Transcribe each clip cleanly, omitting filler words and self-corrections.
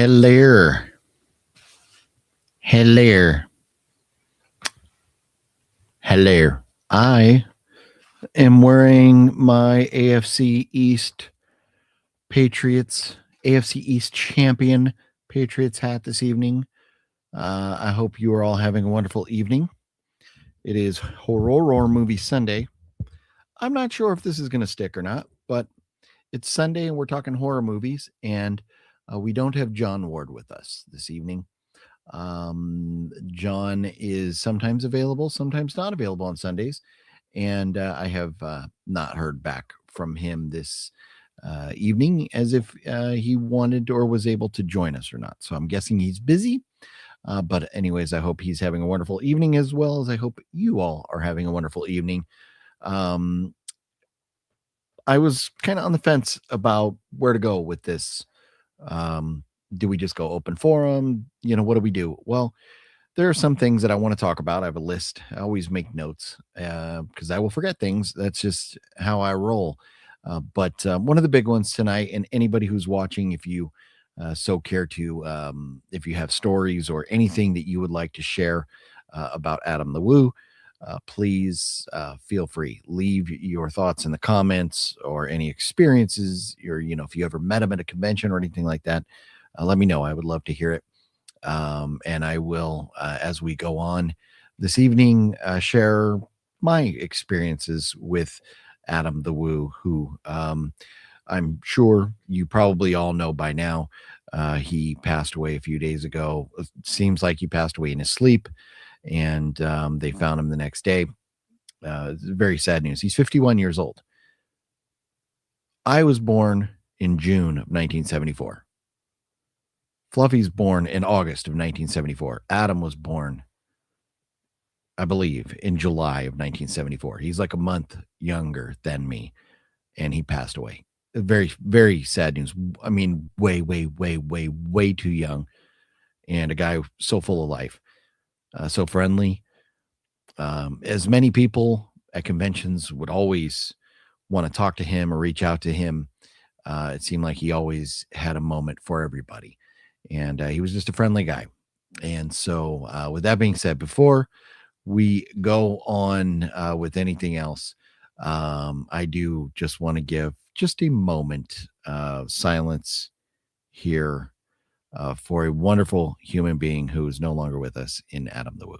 Hello. Hello. Hello. I am wearing my AFC East Patriots, AFC East champion Patriots hat this evening. I hope you are all having a wonderful evening. It is Horror Movie Sunday. I'm not sure if this is going to stick or not, but it's Sunday and we're talking horror movies, and we don't have John Ward with us this evening. John is sometimes available, sometimes not available on Sundays, and I have not heard back from him this evening as if he wanted or was able to join us or not. So I'm guessing he's busy. But anyways, I hope he's having a wonderful evening, as well as I hope you all are having a wonderful evening. I was kind of on the fence about where to go with this. Do we just go open forum? What do we do? Well, there are some things that I want to talk about. I have a list. I always make notes because I will forget things. That's just how I roll. But one of the big ones tonight, and anybody who's watching, if you so care to, if you have stories or anything that you would like to share about Adam the Woo, please feel free. Leave your thoughts in the comments or any experiences, or if you ever met him at a convention or anything like that. Let me know. I would love to hear it. And I will, as we go on this evening, share my experiences with Adam the Woo, who I'm sure you probably all know by now. He passed away a few days ago. It seems like he passed away in his sleep, and they found him the next day. Very sad news. He's 51 years old. I was born in June of 1974. Fluffy's born in August of 1974. Adam was born, I believe, in July of 1974. He's like a month younger than me, and he passed away. Very, very sad news. I mean, way, way, way, way, way too young, and a guy so full of life, so friendly. As many people at conventions would always want to talk to him or reach out to him. It seemed like he always had a moment for everybody. And he was just a friendly guy. And so with that being said, before we go on with anything else, I do just want to give just a moment of silence here for a wonderful human being who is no longer with us in Adam the Woo.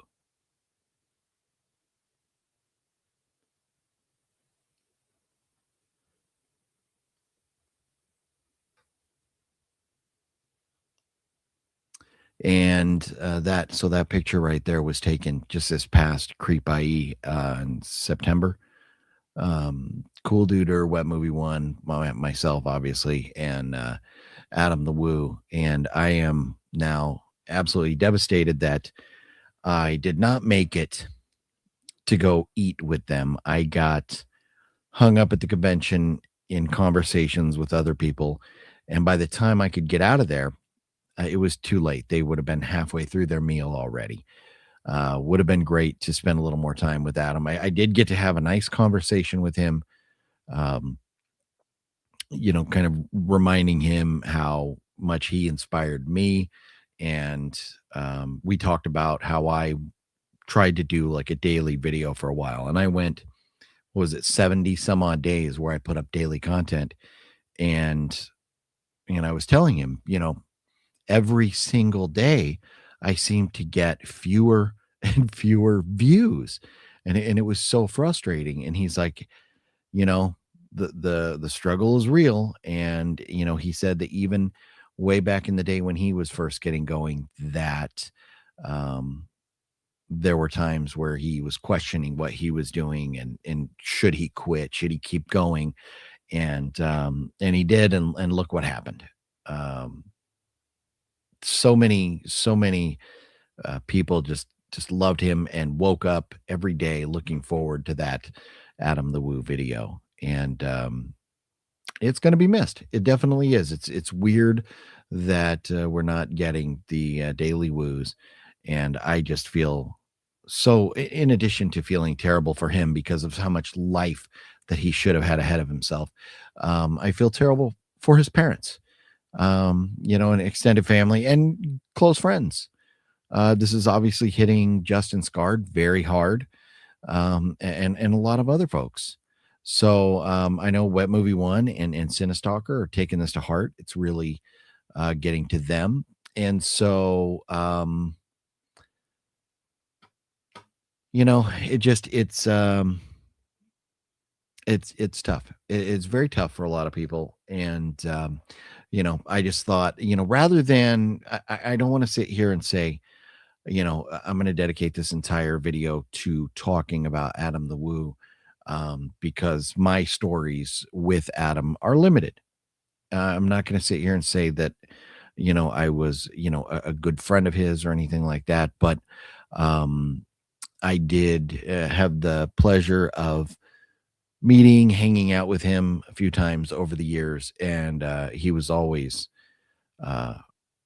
And that picture right there was taken just this past Creep I.E in September. Cool Duder, Wet Movie One, myself obviously, and Adam the Woo. And I am now absolutely devastated that I did not make it to go eat with them. I got hung up at the convention in conversations with other people, and by the time I could get out of there, it was too late. They would have been halfway through their meal already. Would have been great to spend a little more time with Adam. I did get to have a nice conversation with him, kind of reminding him how much he inspired me. And we talked about how I tried to do like a daily video for a while. And I went, was it 70 some odd days where I put up daily content. And I was telling him, every single day I seemed to get fewer and fewer views, and it was so frustrating. And he's like, the struggle is real. And he said that even way back in the day when he was first getting going, that there were times where he was questioning what he was doing, and should he quit, should he keep going, and he did, and look what happened. So many people just loved him and woke up every day looking forward to that Adam the Woo video. And it's going to be missed. It definitely is. It's weird that we're not getting the daily woos. And I just feel so, in addition to feeling terrible for him because of how much life that he should have had ahead of himself, I feel terrible for his parents. an extended family and close friends. This is obviously hitting Justin Scard very hard, and a lot of other folks. So I know Wet Movie One and Cinestalker are taking this to heart. It's really getting to them, and so it just it's tough. It's very tough for a lot of people, and I just thought, rather than I don't want to sit here and say, I'm going to dedicate this entire video to talking about Adam the Woo, because my stories with Adam are limited. I'm not going to sit here and say that, I was, a good friend of his or anything like that, but I did have the pleasure of meeting, hanging out with him a few times over the years, and he was always uh,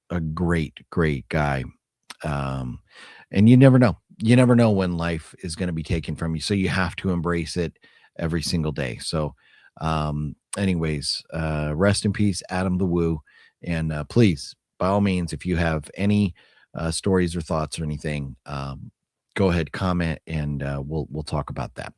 a great, great guy. Um, and you never know. You never know when life is going to be taken from you. So you have to embrace it every single day. So, anyways, rest in peace, Adam the Woo. And please, by all means, if you have any stories or thoughts or anything, go ahead, comment, and we'll talk about that.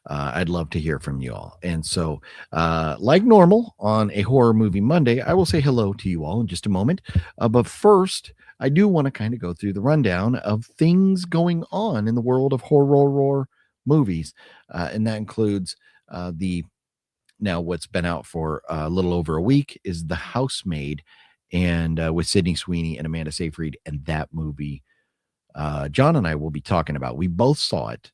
I'd love to hear from you all. And so, like normal on a Horror Movie Monday, I will say hello to you all in just a moment. But first, I do want to kind of go through the rundown of things going on in the world of horror movies. And that includes the now what's been out for a little over a week is The Housemaid, and with Sydney Sweeney and Amanda Seyfried. And that movie, John and I will be talking about. We both saw it,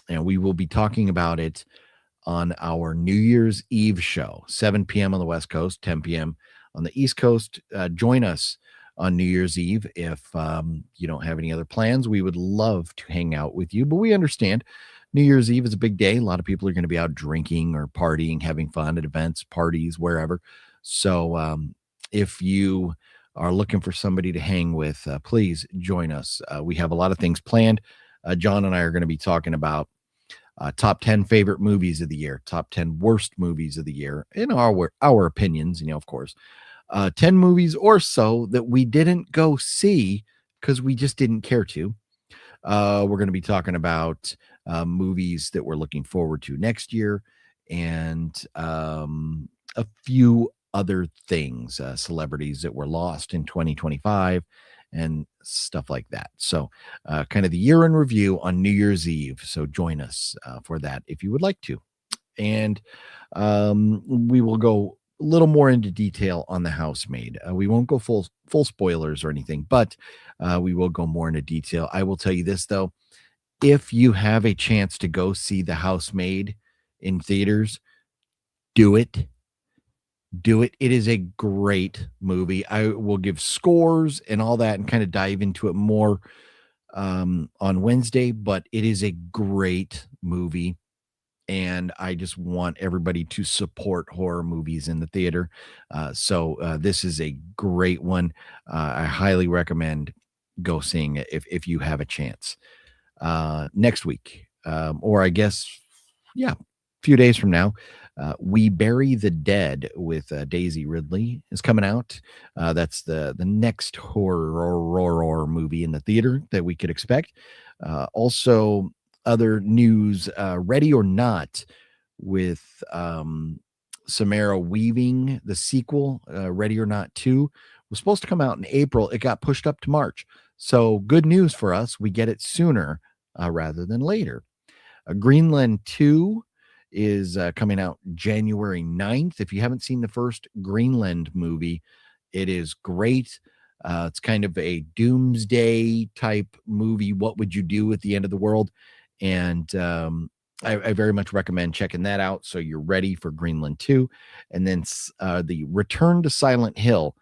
and we will be talking about it on our New Year's Eve show, 7 p.m. on the West Coast, 10 p.m. on the East Coast. Join us on New Year's Eve. If you don't have any other plans, we would love to hang out with you, but we understand New Year's Eve is a big day. A lot of people are going to be out drinking or partying, having fun at events, parties, wherever. So if you are looking for somebody to hang with, please join us. We have a lot of things planned. John and I are going to be talking about top 10 favorite movies of the year, top 10 worst movies of the year, in our opinions, of course. 10 movies or so that we didn't go see because we just didn't care to. We're going to be talking about movies that we're looking forward to next year, and a few other things, celebrities that were lost in 2025 and stuff like that. So kind of the year in review on New Year's Eve. So join us for that if you would like to. And we will go a little more into detail on The Housemaid. We won't go full spoilers or anything, but we will go more into detail. I will tell you this, though. If you have a chance to go see The Housemaid in theaters, do it. Do it. It is a great movie. I will give scores and all that and kind of dive into it more on Wednesday, but it is a great movie. And I just want everybody to support horror movies in the theater. So this is a great one. I highly recommend go seeing it if you have a chance. Next week, or I guess, yeah, a few days from now, We Bury the Dead with Daisy Ridley is coming out. That's the next horror movie in the theater that we could expect. Also, other news, Ready or Not with Samara Weaving, the sequel, Ready or Not 2, was supposed to come out in April. It got pushed up to March. So good news for us. We get it sooner rather than later. Greenland 2 is coming out January 9th. If you haven't seen the first Greenland movie, it is great. It's kind of a doomsday type movie. What would you do at the end of the world? And I very much recommend checking that out so you're ready for Greenland 2. And then the Return to Silent Hill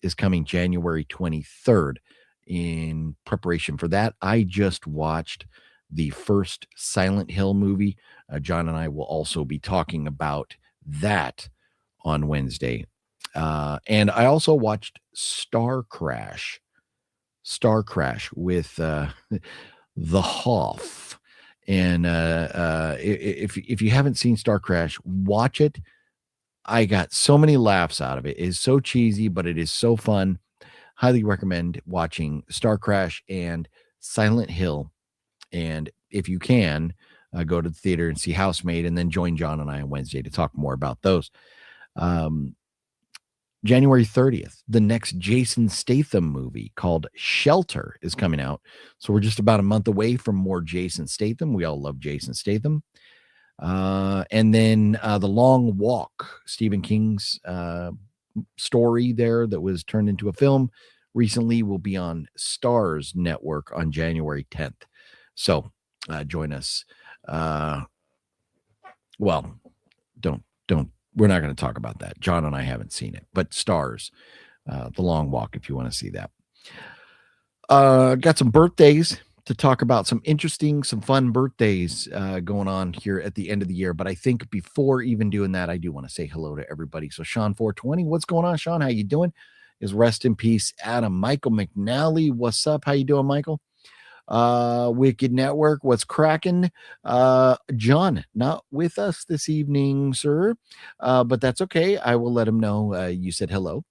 is coming January 23rd. In preparation for that, I just watched the first Silent Hill movie. John and I will also be talking about that on Wednesday. And I also watched Star Crash with the Hoff. And if you haven't seen Star Crash, watch it. I got so many laughs out of it. It is so cheesy, but it is so fun. Highly recommend watching Star Crash and Silent Hill. And if you can, go to the theater and see Housemaid, and then join John and I on Wednesday to talk more about those. January 30th, the next Jason Statham movie called Shelter is coming out. So we're just about a month away from more Jason Statham. We all love Jason Statham. And then The Long Walk, Stephen King's story there that was turned into a film recently, will be on Starz Network on January 10th. So join us. Well, don't. We're not going to talk about that. John and I haven't seen it, but Starz, The Long Walk, if you want to see that. Got some birthdays to talk about, some fun birthdays going on here at the end of the year. But I think before even doing that, I do want to say hello to everybody. So Sean 420, what's going on, Sean? How you doing? Is rest in peace, Adam. Michael McNally, what's up? How you doing, Michael? Wicked Network, what's cracking? John, not with us this evening, sir, but that's okay. I will let him know you said hello.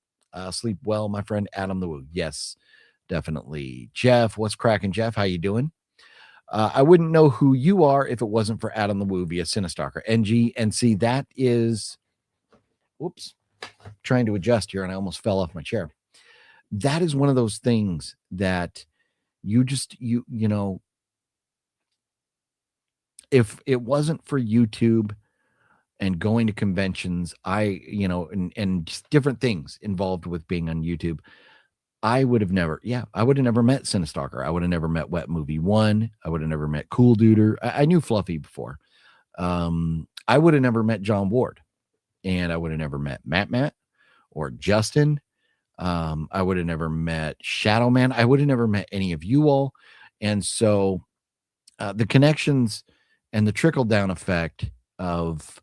Sleep well, my friend Adam the Woo. Yes, definitely. Jeff, what's cracking? Jeff, how you doing? I wouldn't know who you are if it wasn't for Adam the Woo via Cinestalker. NGNC, that is, whoops, trying to adjust here and I almost fell off my chair. That is one of those things that you know, if it wasn't for YouTube and going to conventions, and just different things involved with being on YouTube, I would have never met Cinestalker. I would have never met Wet Movie One. I would have never met Cool Duder. I knew Fluffy before. I would have never met John Ward, and I would have never met Matt or Justin. I would have never met Shadow Man. I would have never met any of you all. And so the connections and the trickle down effect of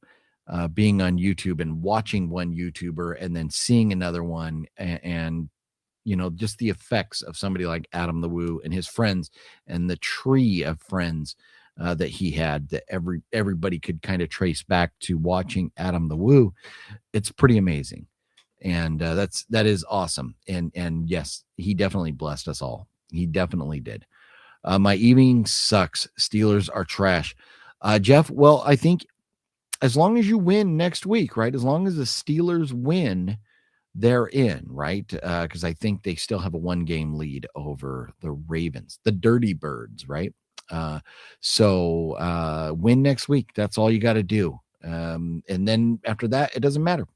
being on YouTube and watching one YouTuber and then seeing another one, and just the effects of somebody like Adam the Woo and his friends and the tree of friends that he had, that everybody could kind of trace back to watching Adam the Woo. It's pretty amazing. And that is awesome. And yes, he definitely blessed us all. He definitely did. My evening sucks. Steelers are trash. Jeff, well, I think as long as you win next week, right? As long as the Steelers win, they're in, right? Because I think they still have a 1-game lead over the Ravens, the Dirty Birds, right? So win next week. That's all you got to do. And then after that, it doesn't matter.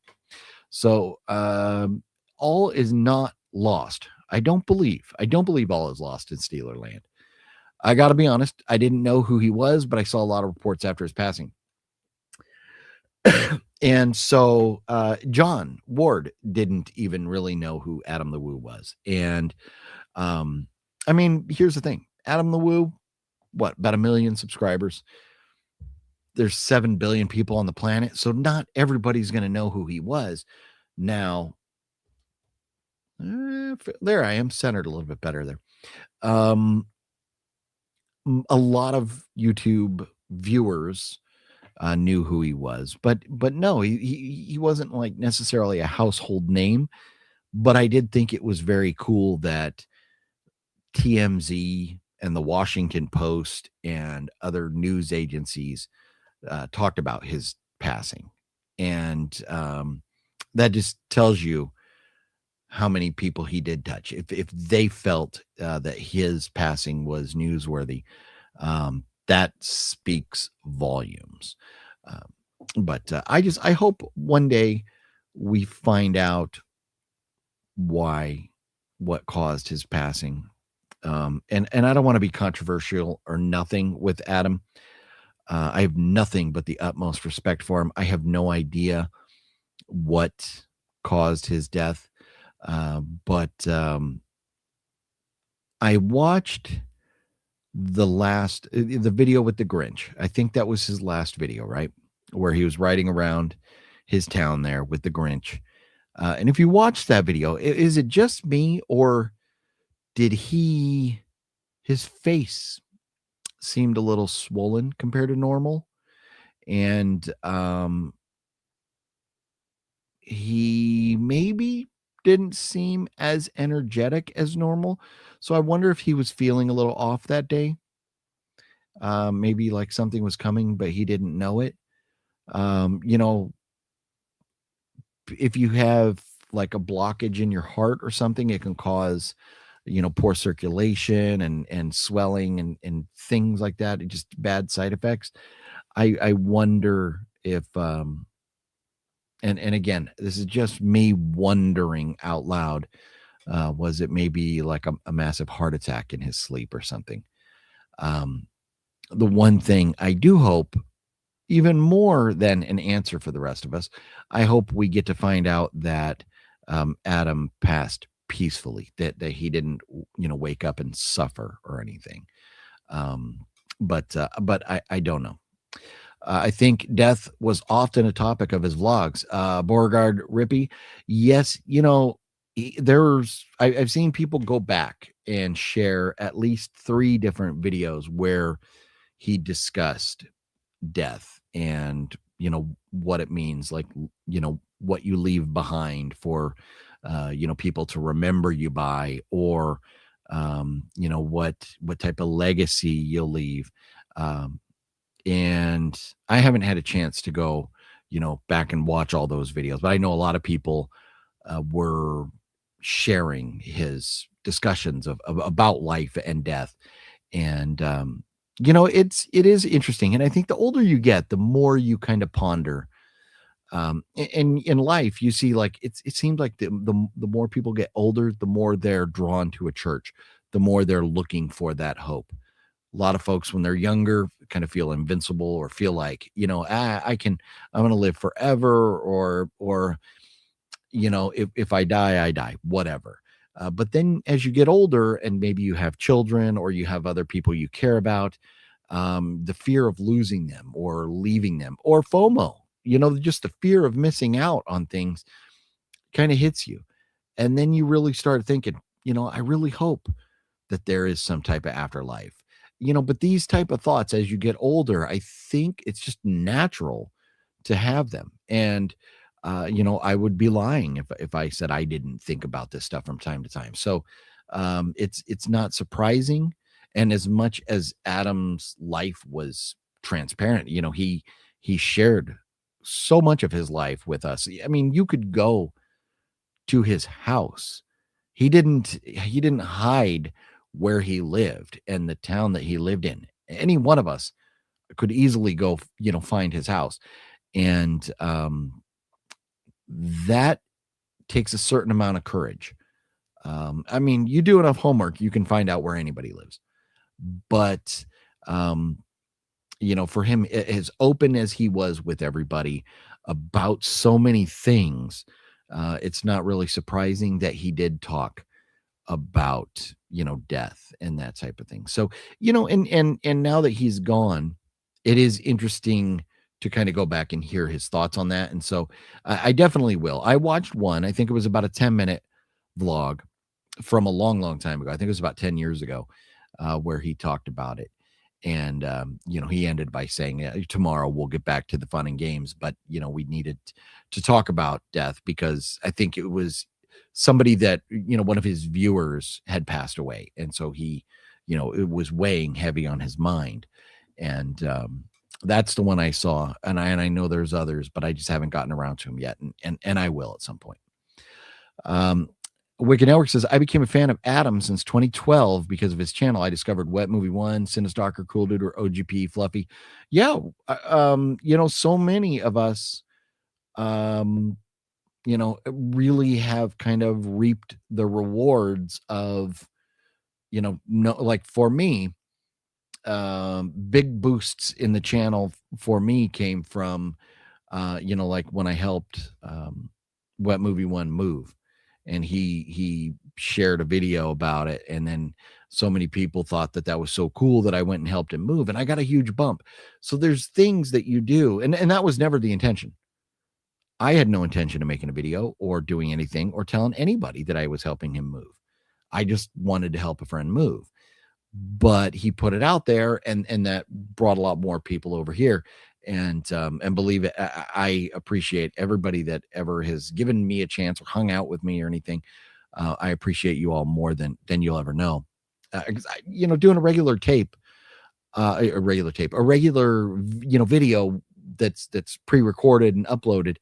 So all is not lost. I don't believe all is lost in Steeler land. I got to be honest. I didn't know who he was, but I saw a lot of reports after his passing. And so John Ward didn't even really know who Adam the Woo was. And I mean, here's the thing. Adam the Woo, what, about 1 million subscribers? There's 7 billion people on the planet. So not everybody's going to know who he was. Now, there I am, centered a little bit better there. A lot of YouTube viewers knew who he was, but no, he wasn't like necessarily a household name. But I did think it was very cool that TMZ and the Washington Post and other news agencies talked about his passing, and that just tells you how many people he did touch. If they felt that his passing was newsworthy, that speaks volumes. But I hope one day we find out what caused his passing. And I don't want to be controversial or nothing with Adam. I have nothing but the utmost respect for him. I have no idea what caused his death. But I watched the video with the Grinch. I think that was his last video, right? Where he was riding around his town there with the Grinch. And if you watch that video, is it just me, or did his face seemed a little swollen compared to normal? And he maybe didn't seem as energetic as normal. So I wonder if he was feeling a little off that day. Maybe like something was coming, but he didn't know it. You know, if you have like a blockage in your heart or something, it can cause, poor circulation and swelling and things like that. Just bad side effects. I wonder if and again, this is just me wondering out loud. Was it maybe like a massive heart attack in his sleep or something? Um, the one thing I do hope, even more than an answer for the rest of us, I hope we get to find out that Adam passed peacefully, that he didn't, wake up and suffer or anything. Um, but I don't know. I think death was often a topic of his vlogs. Beauregard Rippey, yes, I've seen people go back and share at least 3 different videos where he discussed death and what it means, like what you leave behind for people to remember you by, or what type of legacy you'll leave. And I haven't had a chance to go back and watch all those videos, but I know a lot of people were sharing his discussions of about life and death. And it is interesting, and I think the older you get, the more you kind of ponder. And in life, you see, like it seems like the more people get older, the more they're drawn to a church, the more they're looking for that hope. A lot of folks, when they're younger, kind of feel invincible or feel like, I'm going to live forever, or if I die, I die, whatever. But then as you get older and maybe you have children or you have other people you care about, the fear of losing them or leaving them, or FOMO, just the fear of missing out on things kind of hits you. And then you really start thinking, I really hope that there is some type of afterlife. But these type of thoughts, as you get older, I think it's just natural to have them. And I would be lying if I said I didn't think about this stuff from time to time. So it's not surprising. And as much as Adam's life was transparent, he shared so much of his life with us. I mean, you could go to his house. He didn't hide where he lived and the town that he lived in. Any one of us could easily go, find his house. And that takes a certain amount of courage. I mean, you do enough homework, you can find out where anybody lives. But for him, as open as he was with everybody about so many things, it's not really surprising that he did talk about death and that type of thing. So and now that he's gone, it is interesting to kind of go back and hear his thoughts on that. And so I definitely will. I watched one, I think it was about a 10-minute vlog from a long time ago. I think it was about 10 years ago, where he talked about it. And he ended by saying, tomorrow we'll get back to the fun and games, but we needed to talk about death because I think it was somebody that one of his viewers had passed away, and so he it was weighing heavy on his mind. And that's the one I saw, and I know there's others, but I just haven't gotten around to them yet, and I will at some point. Wicked Network says, I became a fan of Adam since 2012 because of his channel. I discovered Wet Movie 1, Cinestalker, Cool Dude, or OGP, Fluffy. Yeah, so many of us really have kind of reaped the rewards of, no, like for me, big boosts in the channel for me came from, like when I helped Wet Movie 1 move, and he shared a video about it. And then so many people thought that was so cool that I went and helped him move, and I got a huge bump. So there's things that you do. And that was never the intention. I had no intention of making a video or doing anything or telling anybody that I was helping him move. I just wanted to help a friend move. but he put it out there, and that brought a lot more people over here. And believe it, I appreciate everybody that ever has given me a chance or hung out with me or anything. I appreciate you all more than you'll ever know. 'Cause doing a regular video that's pre-recorded and uploaded,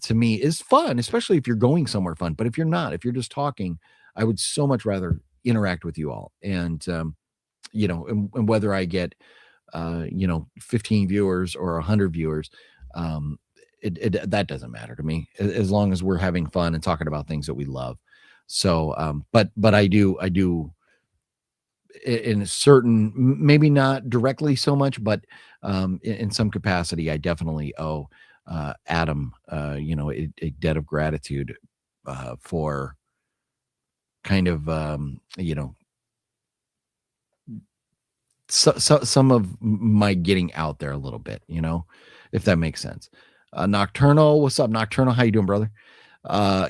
to me is fun, especially if you're going somewhere fun. But if you're not, if you're just talking, I would so much rather interact with you all. And whether I get 15 viewers or 100 viewers, um, that doesn't matter to me, as long as we're having fun and talking about things that we love. So, but I do in a certain, maybe not directly so much, but in some capacity, I definitely owe Adam, a debt of gratitude for kind of, some of my getting out there a little bit, if that makes sense. Nocturnal, what's up, Nocturnal? How you doing, brother?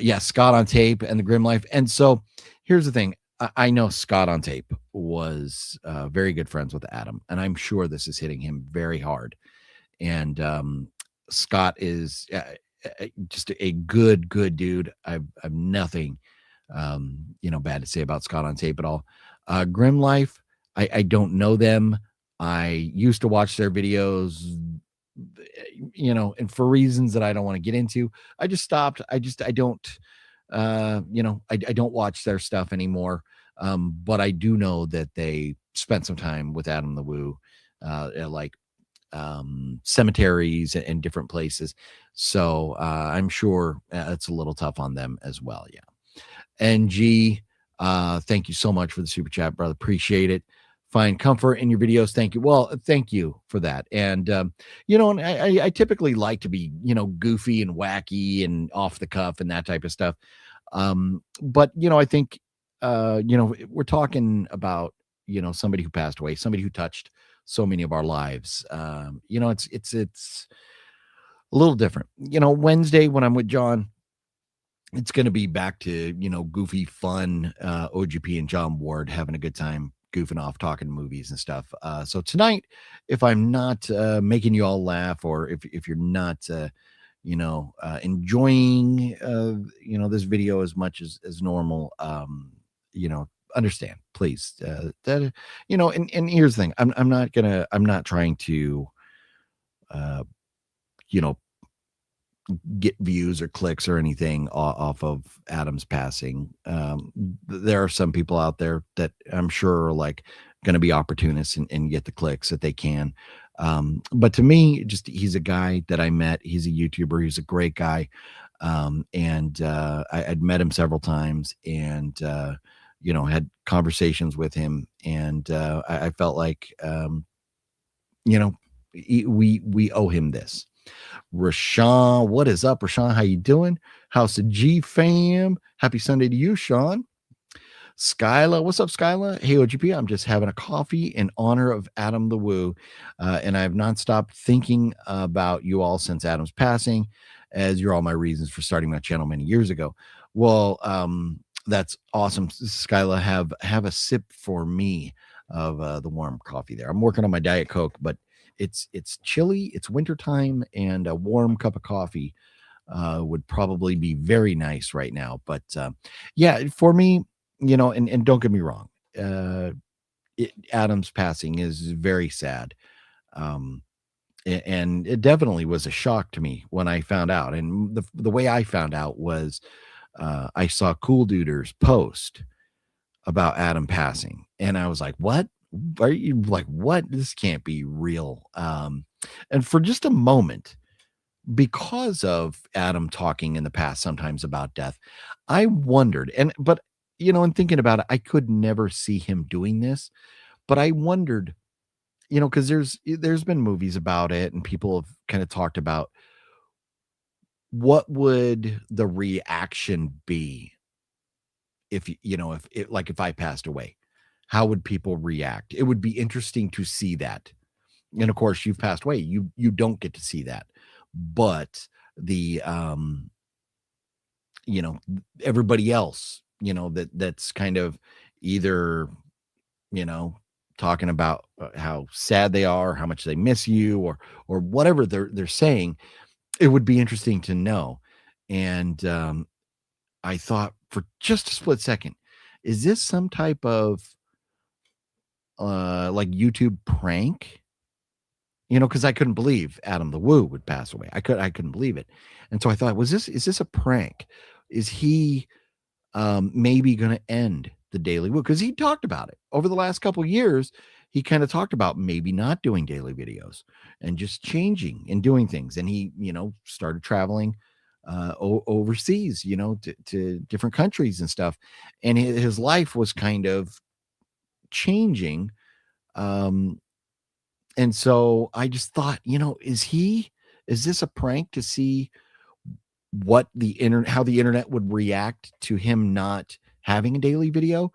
Yeah, Scott on Tape and the Grim Life. And so here's the thing. I know Scott on Tape was very good friends with Adam, and I'm sure this is hitting him very hard. And Scott is just a good dude. I've nothing bad to say about Scott on Tape at all. Grim Life, I don't know them. I used to watch their videos, and for reasons that I don't want to get into, I just stopped. I don't, I don't watch their stuff anymore. But I do know that they spent some time with Adam the Woo, at like cemeteries and different places. So I'm sure it's a little tough on them as well. Yeah. NG, thank you so much for the super chat, brother. Appreciate it. Find comfort in your videos. Thank you. Well, thank you for that. And and I typically like to be, goofy and wacky and off the cuff and that type of stuff. But I think we're talking about somebody who passed away, somebody who touched so many of our lives. It's a little different. Wednesday when I'm with John, it's going to be back to goofy fun, OGP and John Ward having a good time goofing off, talking movies and stuff. So tonight, if I'm not making you all laugh, or if you're not enjoying this video as much as normal, understand, please. And here's the thing. I'm not trying to you know get views or clicks or anything off of Adam's passing. There are some people out there that I'm sure are like going to be opportunists and get the clicks that they can. But to me, just he's a guy that I met. He's a YouTuber. He's a great guy. And I'd met him several times and, had conversations with him. And I felt like, we owe him this. Rashawn, what is up, Rashawn? How you doing? House of G fam. Happy Sunday to you, Sean. Skyla, what's up, Skyla? Hey, OGP, I'm just having a coffee in honor of Adam the Woo, and I have not stopped thinking about you all since Adam's passing, as you're all my reasons for starting my channel many years ago. Well, that's awesome, Skyla. Have a sip for me of the warm coffee there. I'm working on my Diet Coke, but it's chilly, it's wintertime, and a warm cup of coffee would probably be very nice right now. But yeah, for me, and don't get me wrong, Adam's passing is very sad. And it definitely was a shock to me when I found out. And the way I found out was I saw Cool Duders post about Adam passing, and I was like, what? Are you like, what? This can't be real. And for just a moment, because of Adam talking in the past sometimes about death, I wondered, but in thinking about it, I could never see him doing this, but I wondered, because there's been movies about it and people have kind of talked about what would the reaction be if if I passed away. How would people react? It would be interesting to see that. And of course, you've passed away. You don't get to see that. But the everybody else, that's kind of either talking about how sad they are, how much they miss you, or whatever they're saying, it would be interesting to know. And I thought for just a split second, is this some type of like YouTube prank? Because I couldn't believe Adam the Woo would pass away. I couldn't believe it. And so I thought, is this a prank? Is he maybe going to end the Daily Woo? Because he talked about it over the last couple of years. He kind of talked about maybe not doing daily videos and just changing and doing things. And he, started traveling overseas, to different countries and stuff. And his life was kind of changing. And so I just thought, is this a prank to see what how the internet would react to him not having a daily video?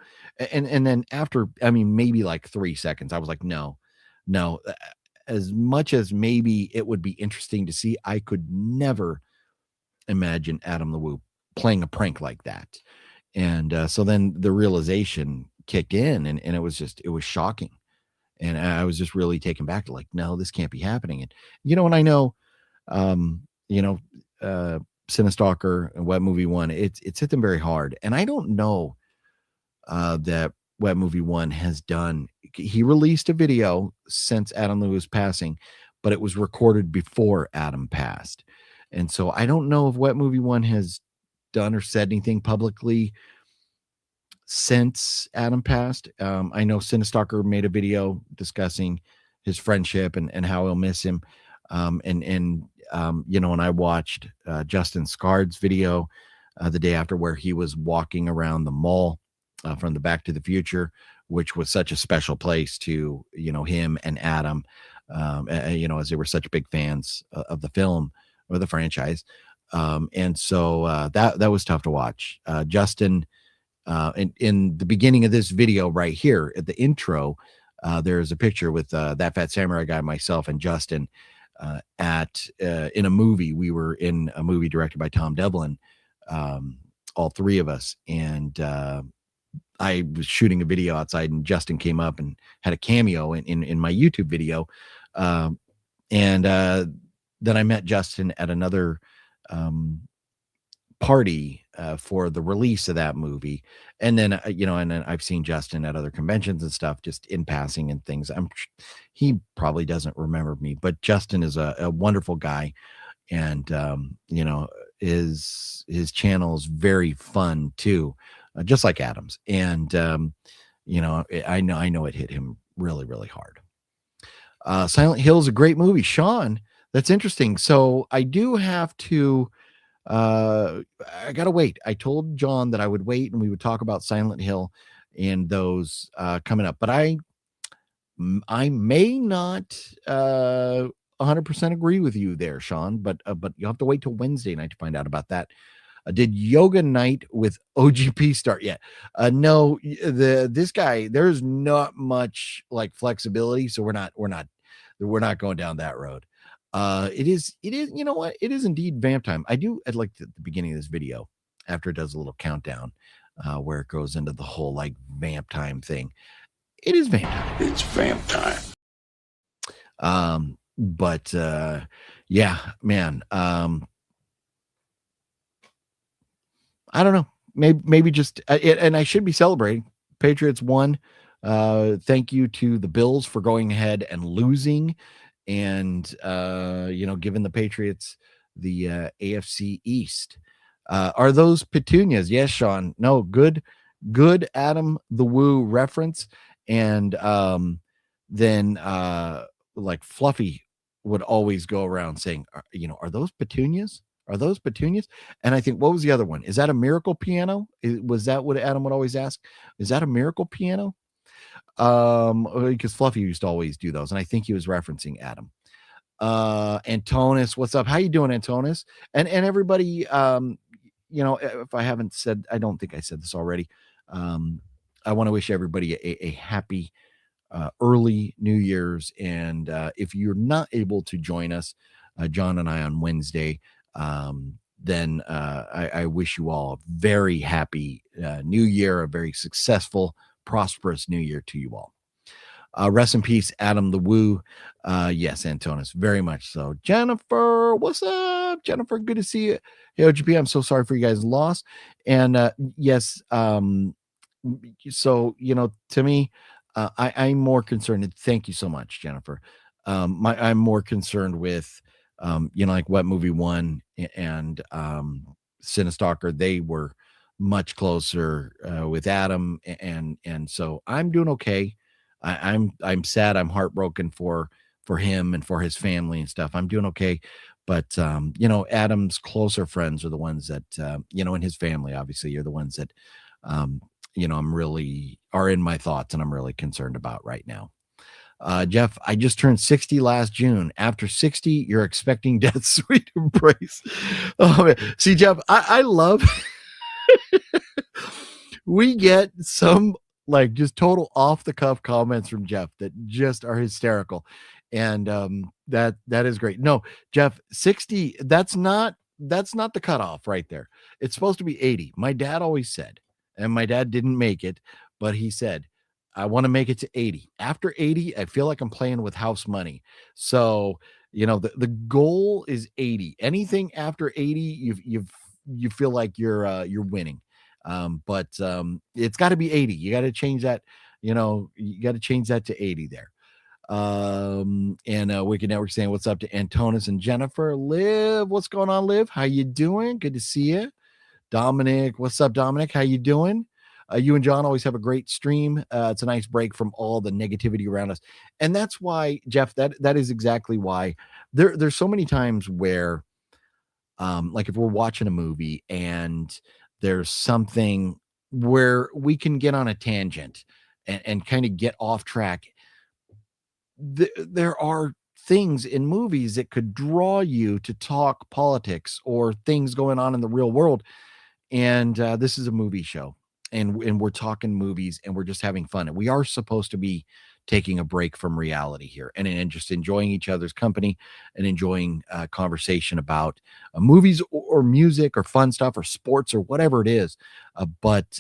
And then after, I mean, maybe like 3 seconds, I was like, no. As much as maybe it would be interesting to see, I could never imagine Adam the Woo playing a prank like that. And so then the realization kicked in, and it was shocking. And I was just really taken back to like, no, this can't be happening. And I know, Cinestalker and Web Movie One, it's hit them very hard. And I don't know that Web Movie One has done. He released a video since Adam Lewis passing, but it was recorded before Adam passed. And so I don't know if Web Movie One has done or said anything publicly since Adam passed. I know Cinestalker made a video discussing his friendship and how he'll miss him. And I watched Justin Scard's video the day after, where he was walking around the mall from the Back to the Future, which was such a special place to, him and Adam, as they were such big fans of the film or the franchise. And so that was tough to watch. Justin, in the beginning of this video right here at the intro, there's a picture with that Fat Samurai guy, myself, and Justin in a movie. We were in a movie directed by Tom Devlin, all three of us, and I was shooting a video outside, and Justin came up and had a cameo in my YouTube video. And then I met Justin at another party for the release of that movie. And then, and then I've seen Justin at other conventions and stuff, just in passing and things. He probably doesn't remember me, but Justin is a wonderful guy. And, his channel is very fun too, just like Adam's. And, I know it hit him really, really hard. Silent Hill is a great movie, Sean. That's interesting. So I do have to, I gotta wait. I told John that I would wait and we would talk about Silent Hill and those coming up, but I may not 100% agree with you there, Sean, but you'll have to wait till Wednesday night to find out about that. Did Yoga Night with OGP start yet? No, this guy, there's not much like flexibility, so we're not going down that road. It is, you know what? It is indeed vamp time. I'd like the beginning of this video, after it does a little countdown, where it goes into the whole like vamp time thing. It is vamp time. It's vamp time. But yeah, man. I don't know. Maybe just and I should be celebrating. Patriots won. Thank you to the Bills for going ahead and losing, and giving the Patriots the AFC East. Are those petunias? Yes, Sean. No, good Adam the Woo reference. And then like Fluffy would always go around saying, are those petunias? Are those petunias? And I think, what was the other one? Is that a miracle piano? Was that what Adam would always ask? Is that a miracle piano? Because Fluffy used to always do those, and I think he was referencing Adam. Antonis, what's up? How you doing, Antonis? And everybody, if I haven't said, I don't think I said this already. I want to wish everybody a happy early New Year's. And if you're not able to join us, John and I, on Wednesday, then I wish you all a very happy New Year, a very successful, prosperous new year to you all. Rest in peace, Adam the Woo. Yes, Antonis, very much so. Jennifer, what's up? Jennifer, good to see you. Hey, OGP, I'm so sorry for you guys' loss. And yes, so, to me, I'm more concerned. Thank you so much, Jennifer. I'm more concerned with, like What Movie One and Cinestalker. They were much closer with Adam, and so I'm doing okay. I'm sad. I'm heartbroken for him and for his family and stuff. I'm doing okay, but Adam's closer friends are the ones that and his family obviously are the ones that I'm really are in my thoughts and I'm really concerned about right now. Jeff, I just turned 60 last June. After 60, you're expecting death. Sweet embrace. Oh, man. See, Jeff, I love we get some like just total off the cuff comments from Jeff that just are hysterical. And that is great. No, Jeff, 60, that's not the cutoff right there. It's supposed to be 80. My dad always said, and my dad didn't make it, but he said, I want to make it to 80. After 80, I feel like I'm playing with house money. So, the goal is 80. Anything after 80, you feel like you're winning. But it's got to be 80. You got to change that, you got to change that to 80 there. And Wicked Network saying what's up to Antonis and Jennifer. Liv, what's going on, Liv? How you doing? Good to see you. Dominic, what's up, Dominic? How you doing? You and John always have a great stream. It's a nice break from all the negativity around us. And that's why, Jeff, that is exactly why there's so many times where like if we're watching a movie and there's something where we can get on a tangent and kind of get off track. There are things in movies that could draw you to talk politics or things going on in the real world. And this is a movie show, and we're talking movies, and we're just having fun. And we are supposed to be taking a break from reality here, and just enjoying each other's company and enjoying conversation about movies or music or fun stuff or sports or whatever it is. But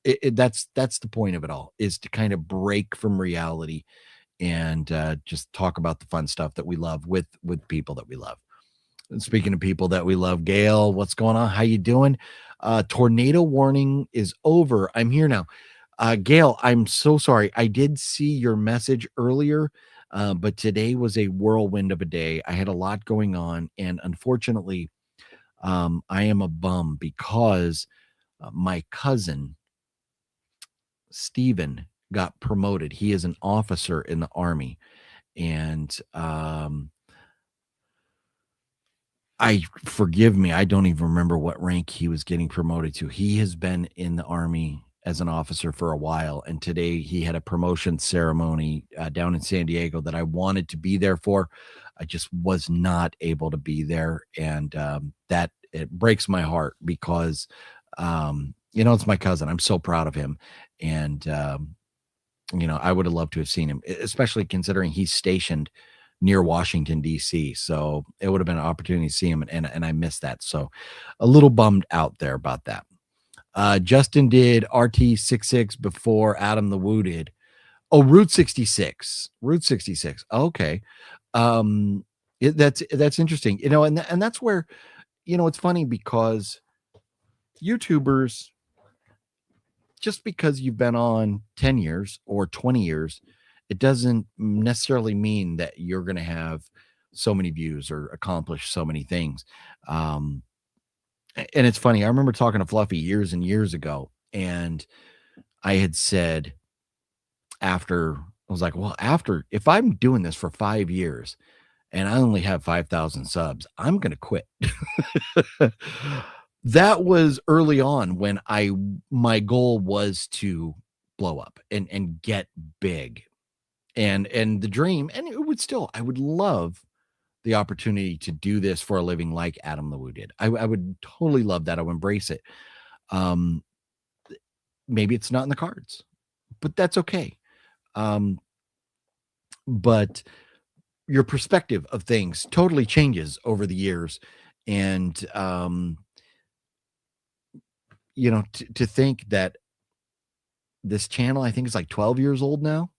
that's the point of it all, is to kind of break from reality and just talk about the fun stuff that we love with people that we love. And speaking of people that we love, Gail, what's going on? How you doing? Tornado warning is over. I'm here now. Gail, I'm so sorry. I did see your message earlier, but today was a whirlwind of a day. I had a lot going on, and unfortunately, I am a bum because my cousin, Stephen, got promoted. He is an officer in the Army, and forgive me, I don't even remember what rank he was getting promoted to. He has been in the Army as an officer for a while, and today he had a promotion ceremony down in San Diego that I wanted to be there for. I just was not able to be there, and that it breaks my heart because it's my cousin. I'm so proud of him, and I would have loved to have seen him, especially considering he's stationed near Washington, D.C. So it would have been an opportunity to see him, and I missed that. So a little bummed out there about that. Justin did RT66 before Adam the Woo did. Oh, Route 66. Route 66. Okay. That's interesting. And that's where, it's funny because YouTubers, just because you've been on 10 years or 20 years, it doesn't necessarily mean that you're going to have so many views or accomplish so many things. And it's funny. I remember talking to Fluffy years and years ago, and I had said if I'm doing this for 5 years and I only have 5,000 subs, I'm going to quit. That was early on when my goal was to blow up and get big. And the dream, and I would love the opportunity to do this for a living like Adam the Woo did. I would totally love that. I would embrace it. Maybe it's not in the cards, but that's okay. But your perspective of things totally changes over the years. And, to think that this channel, I think it's like 12 years old now,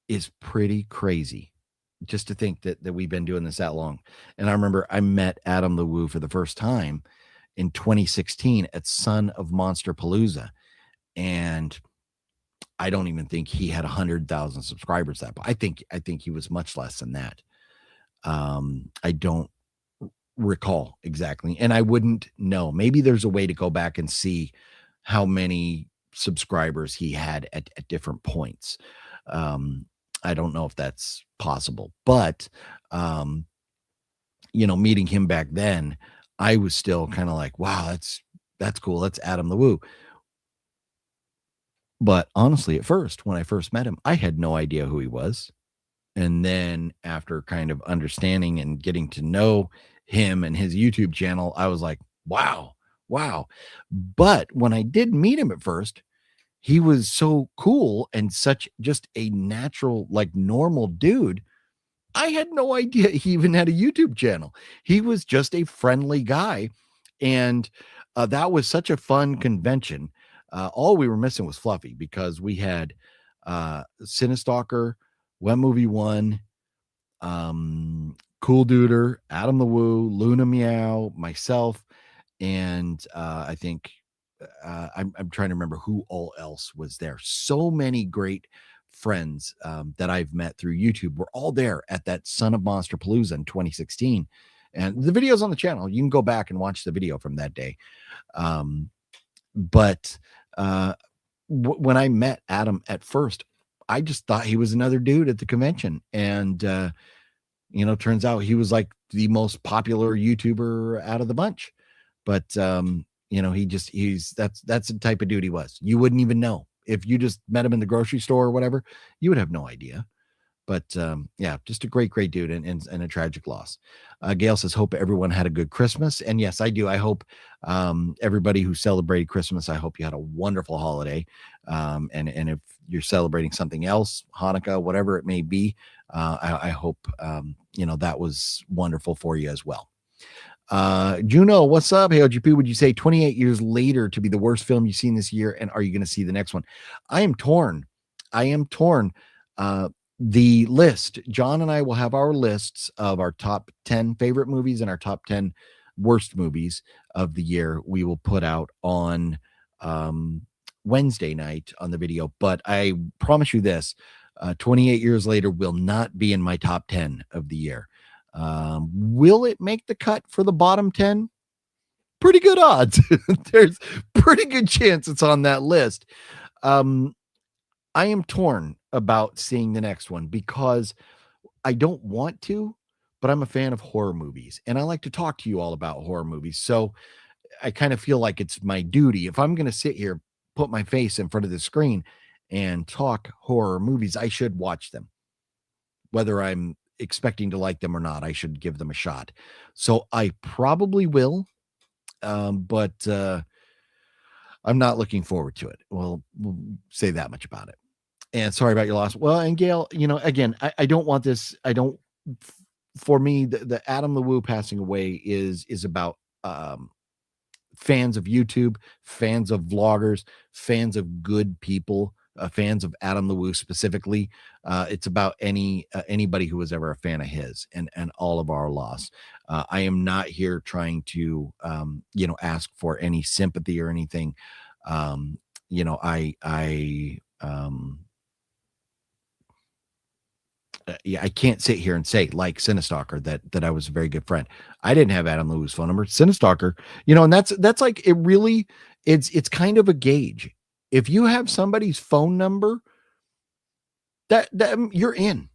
is pretty crazy. Just to think that we've been doing this that long. And I remember I met Adam the Woo for the first time in 2016 at Son of Monster Palooza. And I don't even think he had 100,000 subscribers that, but I think he was much less than that. I don't recall exactly, and I wouldn't know. Maybe there's a way to go back and see how many subscribers he had at different points. I don't know if that's possible, but meeting him back then, I was still kind of like, wow, that's cool. That's Adam the Woo. But honestly, at first, when I first met him, I had no idea who he was. And then after kind of understanding and getting to know him and his YouTube channel, I was like, wow. But when I did meet him at first, he was so cool and such just a natural, like normal dude. I had no idea he even had a YouTube channel. He was just a friendly guy. And that was such a fun convention. All we were missing was Fluffy, because we had Cinestalker, Web Movie One, Cool Duder, Adam the Woo, Luna Meow, myself, and I think I'm trying to remember who all else was there. So many great friends that I've met through YouTube were all there at that Son of Monster Palooza in 2016. And the video's on the channel. You can go back and watch the video from that day. But when I met Adam at first, I just thought he was another dude at the convention. And, turns out he was like the most popular YouTuber out of the bunch. But, that's the type of dude he was. You wouldn't even know if you just met him in the grocery store or whatever. You would have no idea. But just a great dude, and a tragic loss. Gail says, hope everyone had a good Christmas. And yes, I do. I hope everybody who celebrated Christmas, I hope you had a wonderful holiday. And if you're celebrating something else, Hanukkah, whatever it may be, I hope that was wonderful for you as well. Juno, what's up? Hey, OGP, would you say 28 years later to be the worst film you've seen this year? And are you going to see the next one? I am torn. The list, John and I will have our lists of our top 10 favorite movies and our top 10 worst movies of the year. We will put out on Wednesday night on the video. But I promise you this, 28 years later will not be in my top 10 of the year. Will it make the cut for the bottom 10? Pretty good odds. There's pretty good chance it's on that list. I am torn about seeing the next one because I don't want to, but I'm a fan of horror movies and I like to talk to you all about horror movies. So I kind of feel like it's my duty. If I'm going to sit here, put my face in front of the screen and talk horror movies, I should watch them. Whether I'm expecting to like them or not, I should give them a shot. So I probably will, but I'm not looking forward to it. We'll say that much about it. And sorry about your loss. Well, and Gail, again, I don't want this. For me, the Adam the Woo passing away is about fans of YouTube, fans of vloggers, fans of good people, fans of Adam the Woo specifically. It's about anybody who was ever a fan of his, and all of our loss. I am not here trying to ask for any sympathy or anything. I can't sit here and say, like Cinestalker, that I was a very good friend. I didn't have Adam Lewis' phone number. Cinestalker, and that's like, it really, it's kind of a gauge. If you have somebody's phone number, that you're in.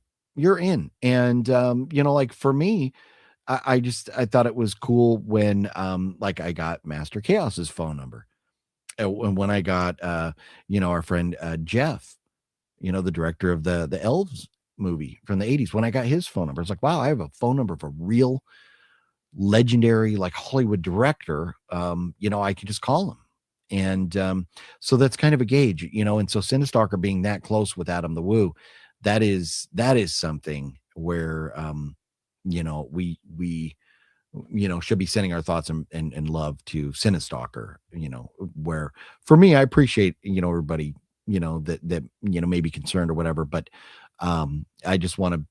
And like for me, I thought it was cool when like I got Master Chaos's phone number. And when I got our friend Jeff, the director of the Elves movie from the 80s, when I got his phone number, it's like, wow, I have a phone number of a real legendary, like, Hollywood director. I can just call him. And so that's kind of a gauge, and so Cinestalker being that close with Adam the Woo, that is something where we should be sending our thoughts and love to Cinestalker, where for me, I appreciate, everybody that may be concerned or whatever. But I just want to,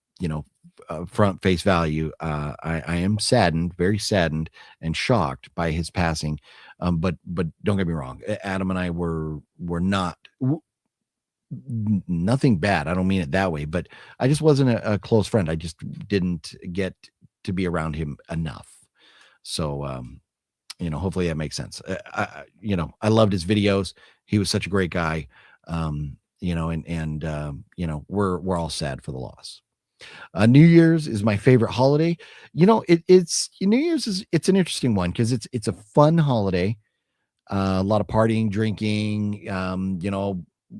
front face value. I am saddened, very saddened and shocked by his passing. But don't get me wrong, Adam and I were not nothing bad. I don't mean it that way, but I just wasn't a close friend. I just didn't get to be around him enough. So, hopefully that makes sense. I loved his videos. He was such a great guy. We're all sad for the loss. New Year's is my favorite holiday. It's New Year's it's an interesting one because it's a fun holiday. A lot of partying, drinking,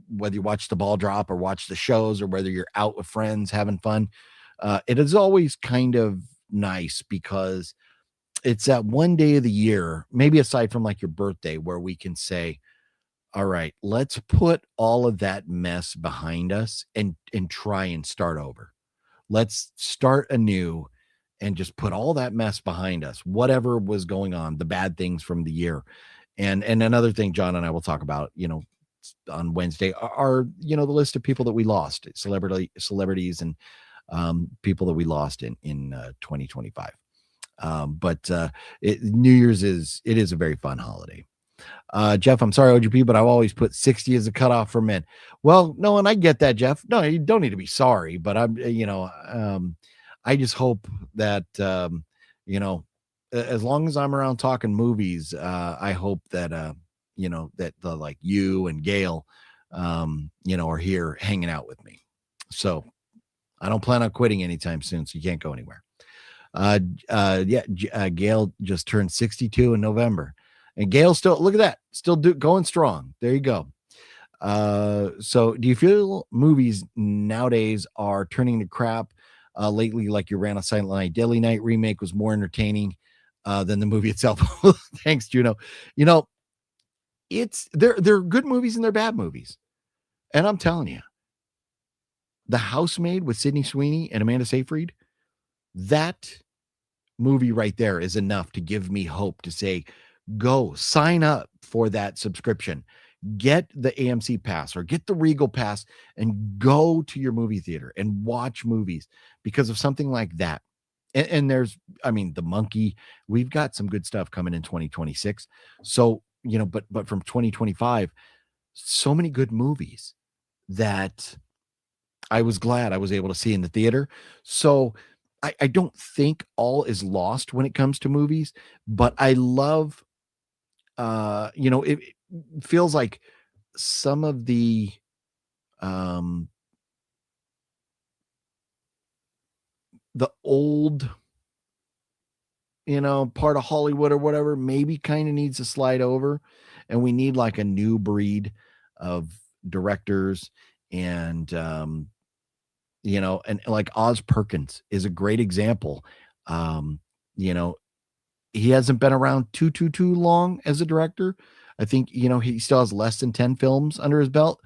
whether you watch the ball drop or watch the shows or whether you're out with friends having fun. It is always kind of nice because it's that one day of the year, maybe aside from like your birthday, where we can say, all right, let's put all of that mess behind us and try and start over. Let's start anew and just put all that mess behind us, whatever was going on, the bad things from the year. And another thing John and I will talk about, on Wednesday are, the list of people that we lost, celebrities and people that we lost in 2025. New Year's is a very fun holiday. Jeff, I'm sorry, OGP, but I've always put 60 as a cutoff for men. Well, no, and I get that, Jeff. No, you don't need to be sorry, but I just hope that, as long as I'm around talking movies, I hope that, that the, like you and Gail, are here hanging out with me. So I don't plan on quitting anytime soon, so you can't go anywhere. Gail just turned 62 in November. And Gail still, look at that, still going strong. There you go. So do you feel movies nowadays are turning to crap lately? Like your ran a Silent Night, Deadly Night remake was more entertaining than the movie itself. Thanks, Juno. They're good movies and they're bad movies. And I'm telling you, The Housemaid with Sydney Sweeney and Amanda Seyfried, that movie right there is enough to give me hope to say, go sign up for that subscription, get the AMC pass or get the Regal pass and go to your movie theater and watch movies because of something like that. And there's, The Monkey, we've got some good stuff coming in 2026. So, but from 2025, so many good movies that I was glad I was able to see in the theater. So I don't think all is lost when it comes to movies, but I love, it feels like some of the old, part of Hollywood or whatever, maybe kind of needs to slide over. And we need like a new breed of directors and, and like Oz Perkins is a great example. He hasn't been around too long as a director. I think, he still has less than 10 films under his belt.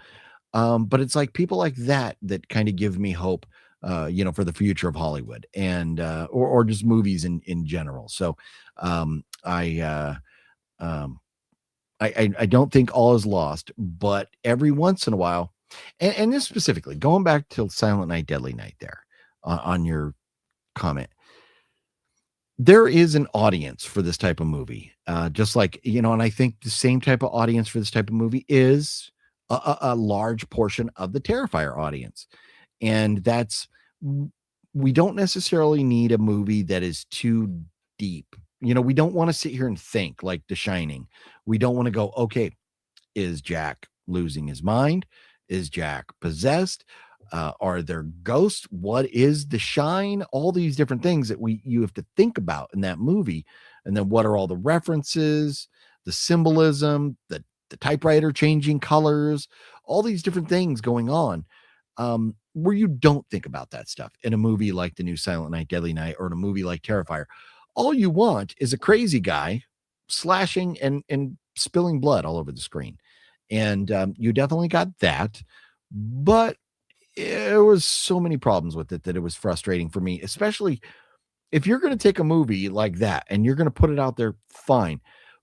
But it's like people like that kind of give me hope, for the future of Hollywood and, or just movies in general. So, I don't think all is lost, but every once in a while, and this specifically going back to Silent Night, Deadly Night there on your comment, there is an audience for this type of movie. Just like, and I think the same type of audience for this type of movie is a large portion of the Terrifier audience. And we don't necessarily need a movie that is too deep. We don't want to sit here and think like The Shining. We don't want to go, okay, is Jack losing his mind? Is Jack possessed? Are there ghosts? What is the shine? All these different things that you have to think about in that movie. And then what are all the references, the symbolism, the typewriter changing colors, all these different things going on, where you don't think about that stuff in a movie like the new Silent Night, Deadly Night, or in a movie like Terrifier. All you want is a crazy guy slashing and spilling blood all over the screen. And you definitely got that, but there was so many problems with it that it was frustrating for me, especially if you're going to take a movie like that and you're going to put it out there, fine.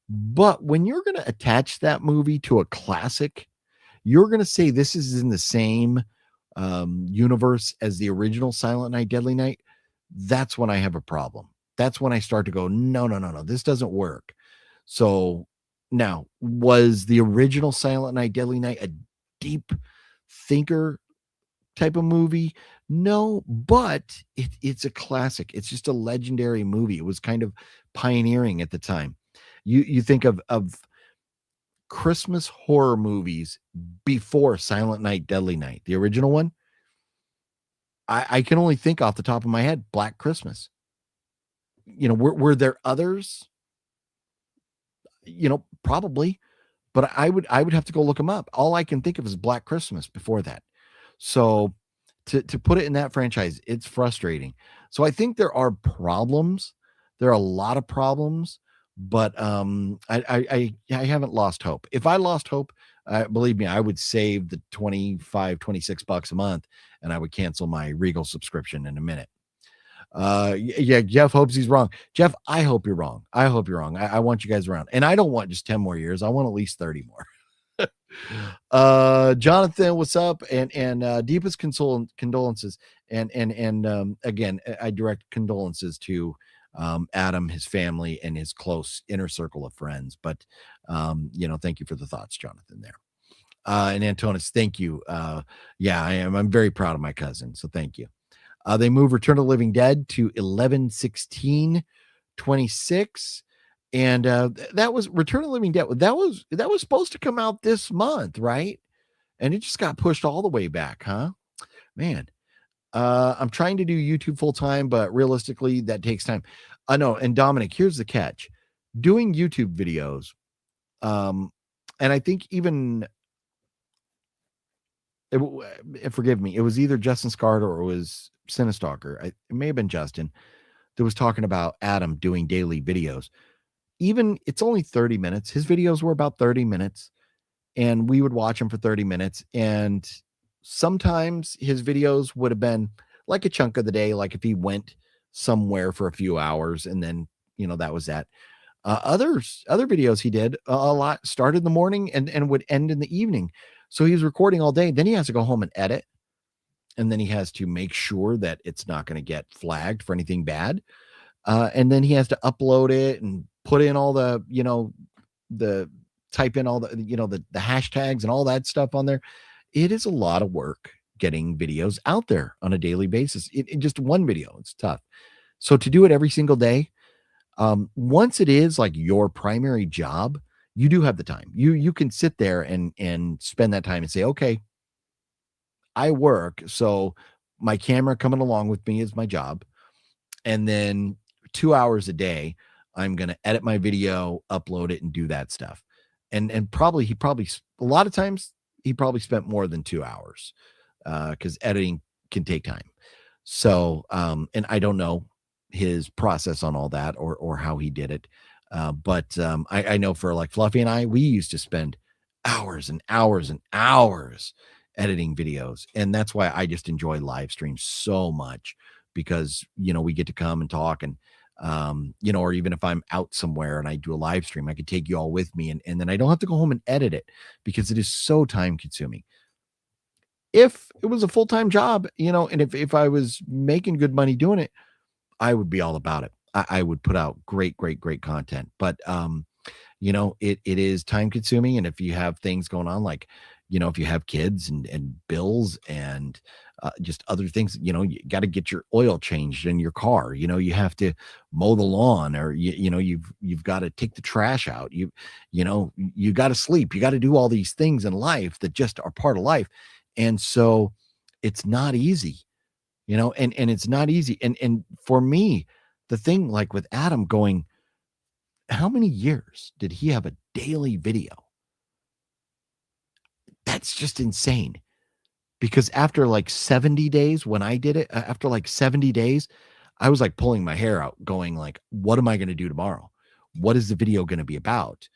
But when you're going to attach that movie to a classic, you're going to say this is in the same universe as the original Silent Night, Deadly Night, that's when I have a problem. That's when I start to go, no, no, no, no, this doesn't work. So now, was the original Silent Night, Deadly Night a deep thinker type of movie? No, but it's a classic. It's just a legendary movie. It was kind of pioneering at the time. You think of Christmas horror movies before Silent Night, Deadly Night, the original one. I can only think off the top of my head, Black Christmas. Were there others? Probably, but I would have to go look them up. All I can think of is Black Christmas before that. So to put it in that franchise, it's frustrating. So I think there are problems. There are a lot of problems, but I haven't lost hope. If I lost hope, believe me, I would save the 25, 26 bucks a month and I would cancel my Regal subscription in a minute. Yeah, Jeff hopes he's wrong. Jeff, I hope you're wrong. I hope you're wrong. I want you guys around, and I don't want just 10 more years. I want at least 30 more. Jonathan, what's up? And deepest condolences. And again, I direct condolences to Adam, his family, and his close inner circle of friends. But thank you for the thoughts, Jonathan, there. And Antonis, thank you. Yeah, I am. I'm very proud of my cousin. So thank you. They move Return of the Living Dead to 11/16/26. And that was Return of the Living Dead. That was supposed to come out this month, right? And it just got pushed all the way back, huh? Man. I'm trying to do YouTube full time, but realistically, that takes time. I know. And Dominic, here's the catch: doing YouTube videos, and I think even forgive me, it was either Justin Scarter or it was Cinestalker. It may have been Justin that was talking about Adam doing daily videos. Even it's only 30 minutes. His videos were about 30 minutes, and we would watch them for 30 minutes. And sometimes his videos would have been like a chunk of the day, like if he went somewhere for a few hours and then, that was that. Other videos he did a lot started in the morning and would end in the evening. So he was recording all day. Then he has to go home and edit. And then he has to make sure that it's not going to get flagged for anything bad. And then he has to upload it and put in all the type in all the, the hashtags and all that stuff on there. It is a lot of work getting videos out there on a daily basis. It just one video, it's tough. So to do it every single day, once it is like your primary job, you do have the time. You can sit there and spend that time and say, okay, I work, so my camera coming along with me is my job. And then 2 hours a day, I'm going to edit my video, upload it, and do that stuff. And he probably a lot of times he probably spent more than 2 hours because editing can take time. So, and I don't know his process on all that or how he did it. But I know for like Fluffy and I, we used to spend hours and hours and hours editing videos. And that's why I just enjoy live streams so much because, we get to come and talk and, or even if I'm out somewhere and I do a live stream, I could take you all with me and then I don't have to go home and edit it because it is so time consuming. If it was a full-time job, and if I was making good money doing it, I would be all about it. I would put out great content, but it is time consuming. And if you have things going on, like, if you have kids and bills and just other things, you got to get your oil changed in your car. You have to mow the lawn or, you've got to take the trash out. You got to sleep. You got to do all these things in life that just are part of life. And so it's not easy, and it's not easy. And for me, the thing like with Adam going, how many years did he have a daily video? That's just insane. Because after like 70 days, when I did it, after like 70 days, I was like pulling my hair out going like, what am I going to do tomorrow? What is the video going to be about?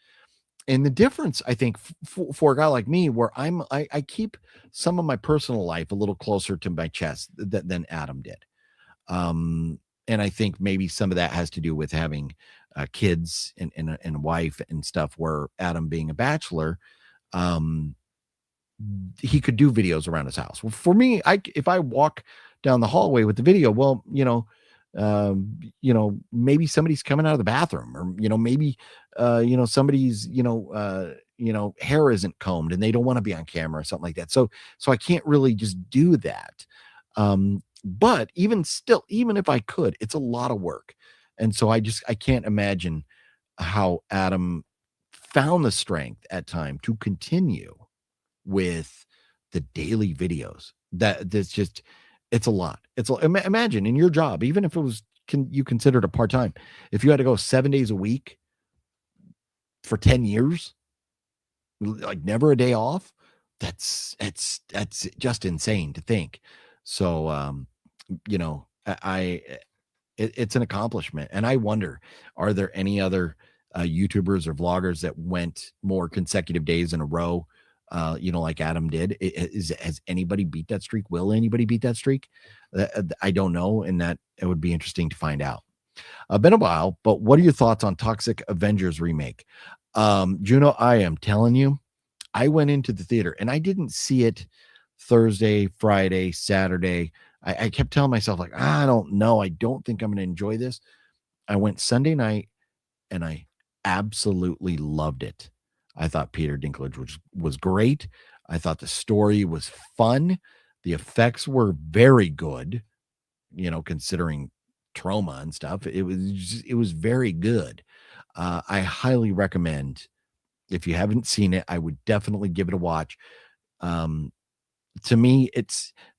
And the difference, I think, for a guy like me, where I keep some of my personal life a little closer to my chest than Adam did. And I think maybe some of that has to do with having kids and a wife and stuff, where Adam being a bachelor, he could do videos around his house. Well, for me, if I walk down the hallway with the video, well, maybe somebody's coming out of the bathroom, or maybe somebody's hair isn't combed and they don't want to be on camera or something like that. So I can't really just do that. But even still, even if I could, it's a lot of work. And so I can't imagine how Adam found the strength at time to continue with the daily videos. That's just, it's a lot. Imagine in your job, even if it was you considered a part-time, if you had to go 7 days a week for 10 years, like never a day off, that's just insane to think. So it's an accomplishment. And I wonder, are there any other YouTubers or vloggers that went more consecutive days in a row, like Adam did? Has anybody beat that streak? Will anybody beat that streak? I don't know. And that it would be interesting to find out. Been a while, but what are your thoughts on Toxic Avengers remake? Juno, I am telling you, I went into the theater and I didn't see it Thursday, Friday, Saturday. I kept telling myself, like, I don't know. I don't think I'm going to enjoy this. I went Sunday night and I absolutely loved it. I thought Peter Dinklage was great. I thought the story was fun. The effects were very good, considering trauma and stuff. It was very good. I highly recommend, if you haven't seen it, I would definitely give it a watch. To me,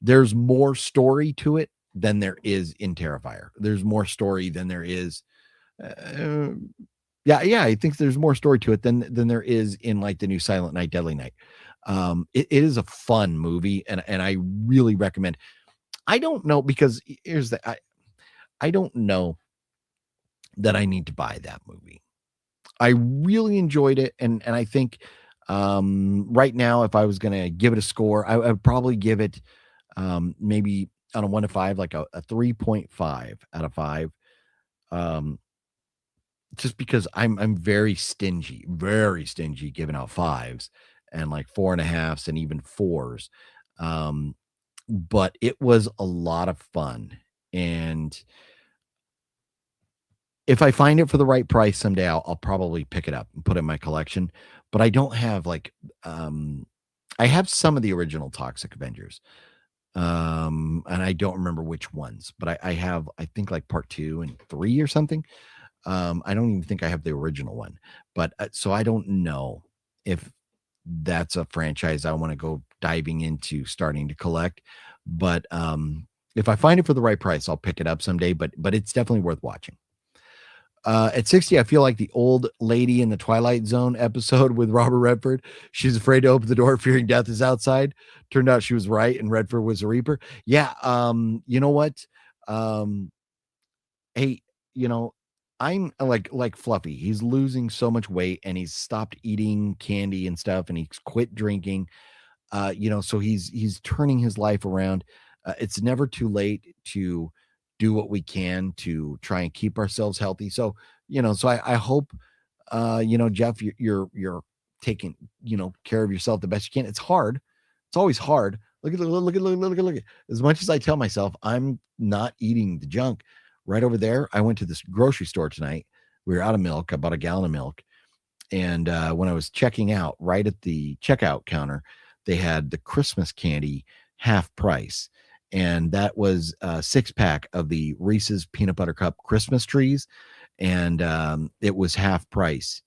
there's more story to it than there is in Terrifier. There's more story than there is. I think there's more story to it than there is in like the new Silent Night, Deadly Night. It is a fun movie, and I really recommend. I don't know, because here's the I don't know that I need to buy that movie. I really enjoyed it, and I think right now, if I was going to give it a score, I would probably give it maybe on a 1 to 5, like a 3.5 out of 5. Just because I'm very stingy giving out 5s and like 4.5s and even 4s. But it was a lot of fun, and if I find it for the right price someday, I'll probably pick it up and put it in my collection. But I don't have I have some of the original Toxic Avengers. And I don't remember which ones, but I have, I think, like part 2 and 3 or something. I don't even think I have the original one, but so I don't know if that's a franchise I want to go diving into starting to collect. But if I find it for the right price, I'll pick it up someday, but it's definitely worth watching. At 60, I feel like the old lady in the Twilight Zone episode with Robert Redford. She's afraid to open the door, fearing death is outside. Turned out she was right, and Redford was a reaper. Yeah. You know what? Hey, I'm like Fluffy. He's losing so much weight, and he's stopped eating candy and stuff, and he's quit drinking. So he's turning his life around. It's never too late to do what we can to try and keep ourselves healthy. So, so I hope, Jeff, you're taking, care of yourself the best you can. It's hard. It's always hard. Look at. As much as I tell myself I'm not eating the junk, right over there, I went to this grocery store tonight. We were out of milk. I bought a gallon of milk. And when I was checking out, right at the checkout counter, they had the Christmas candy half price. And that was a 6-pack of the Reese's Peanut Butter Cup Christmas trees. And it was half price.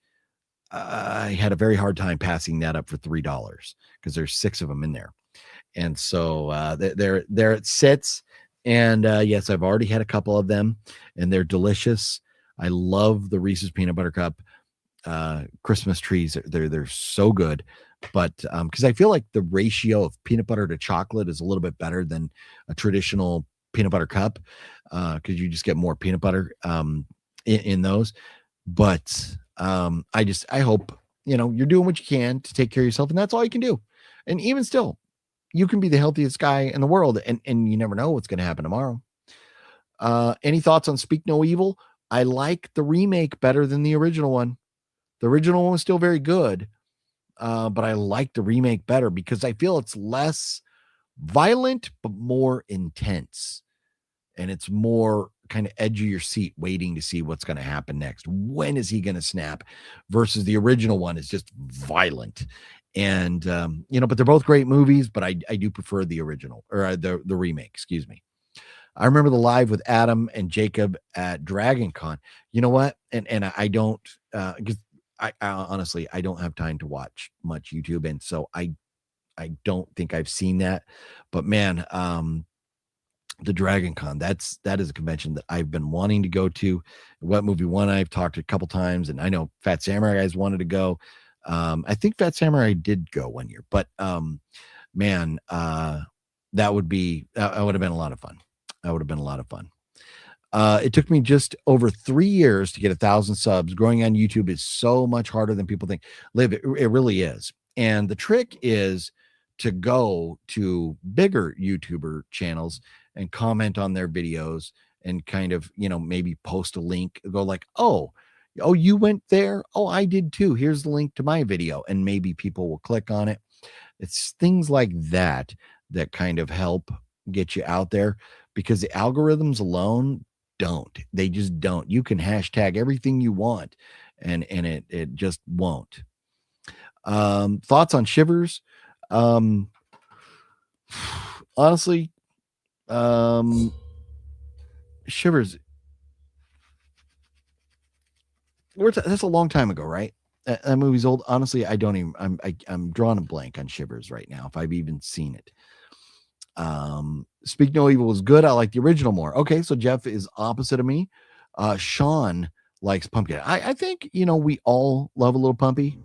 I had a very hard time passing that up for $3 because there's 6 of them in there. And so there it sits. And yes, I've already had a couple of them, and they're delicious. I love the Reese's Peanut Butter Cup Christmas trees. They're so good. But because I feel like the ratio of peanut butter to chocolate is a little bit better than a traditional peanut butter cup, because you just get more peanut butter in those. But I hope you're doing what you can to take care of yourself, and that's all you can do. And even still, you can be the healthiest guy in the world, and you never know what's going to happen tomorrow. Any thoughts on Speak No Evil? I like the remake better than the original one. The original one was still very good. but I like the remake better because I feel it's less violent but more intense, and it's more kind of edge of your seat waiting to see what's going to happen next. When is he going to snap? Versus the original one is just violent. And but they're both great movies, but I do prefer the original, or the remake, excuse me. I remember the live with Adam and Jacob at Dragon Con. You know what? And I don't because I honestly I don't have time to watch much YouTube, and so I don't think I've seen that. But man, the Dragon Con, that is a convention that I've been wanting to go to. What Movie One I've talked a couple times, and I know Phat Samurai guys wanted to go. I think Phat Samurai did go one year, but man, that would have been a lot of fun. That would have been a lot of fun. It took me just over 3 years to get 1,000 subs. Growing on YouTube is so much harder than people think. Liv, it really is. And the trick is to go to bigger YouTuber channels and comment on their videos and kind of, maybe post a link, go like, oh, you went there. Oh, I did too. Here's the link to my video. And maybe people will click on it. It's things like that that kind of help get you out there, because the algorithms alone they just don't. You can hashtag everything you want and it just won't. Thoughts on Shivers? Honestly, Shivers, that's a long time ago, right? That movie's old. Honestly, I don't even. I'm drawing a blank on Shivers right now, if I've even seen it. Speak No Evil was good. I like the original more. Okay, so Jeff is opposite of me. Sean likes Pumpkin. I think we all love a little Pumpy.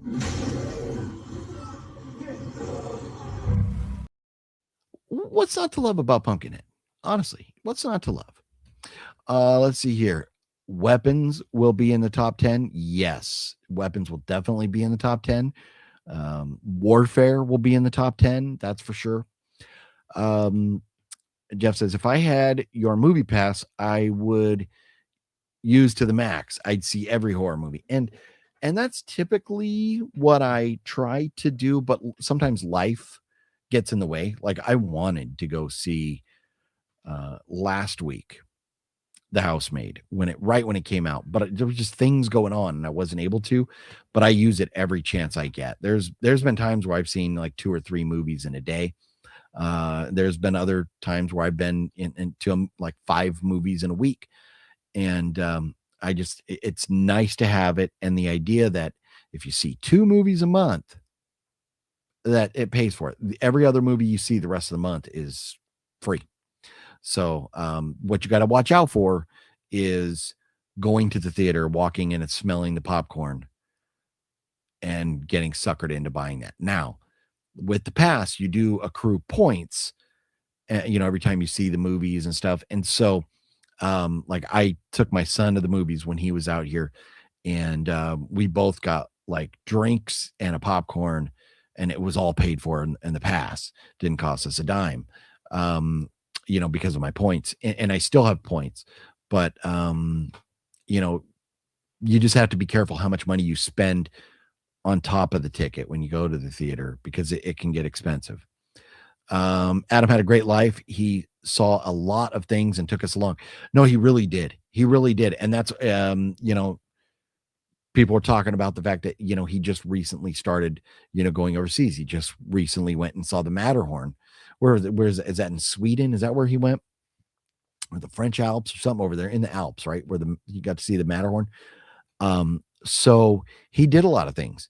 What's not to love about Pumpkinhead? Honestly, what's not to love? Let's see here. Weapons will be in the top 10. Yes, Weapons will definitely be in the top 10. Warfare will be in the top 10. That's for sure. Jeff says, if I had your movie pass, I would use to the max. I'd see every horror movie. And that's typically what I try to do, but sometimes life gets in the way. Like I wanted to go see last week The Housemaid when it came out, but there was just things going on and I wasn't able to. But I use it every chance I get. There's been times where I've seen like 2 or 3 movies in a day. There's been other times where I've been into like 5 movies in a week. And it's nice to have it. And the idea that if you see 2 movies a month, that it pays for it. Every other movie you see the rest of the month is free. So what you got to watch out for is going to the theater, walking in and smelling the popcorn and getting suckered into buying that. Now, with the pass, you do accrue points, every time you see the movies and stuff. And so, like I took my son to the movies when he was out here, and we both got like drinks and a popcorn, and it was all paid for in the pass. Didn't cost us a dime, because of my points, and I still have points, but you just have to be careful how much money you spend on top of the ticket when you go to the theater, because it can get expensive. Adam had a great life. He saw a lot of things and took us along. No, he really did. He really did. And that's, people were talking about the fact that, he just recently started, going overseas. He just recently went and saw the Matterhorn. Where is that in Sweden? Is that where he went? Or the French Alps or something over there in the Alps, right? Where you got to see the Matterhorn. So he did a lot of things.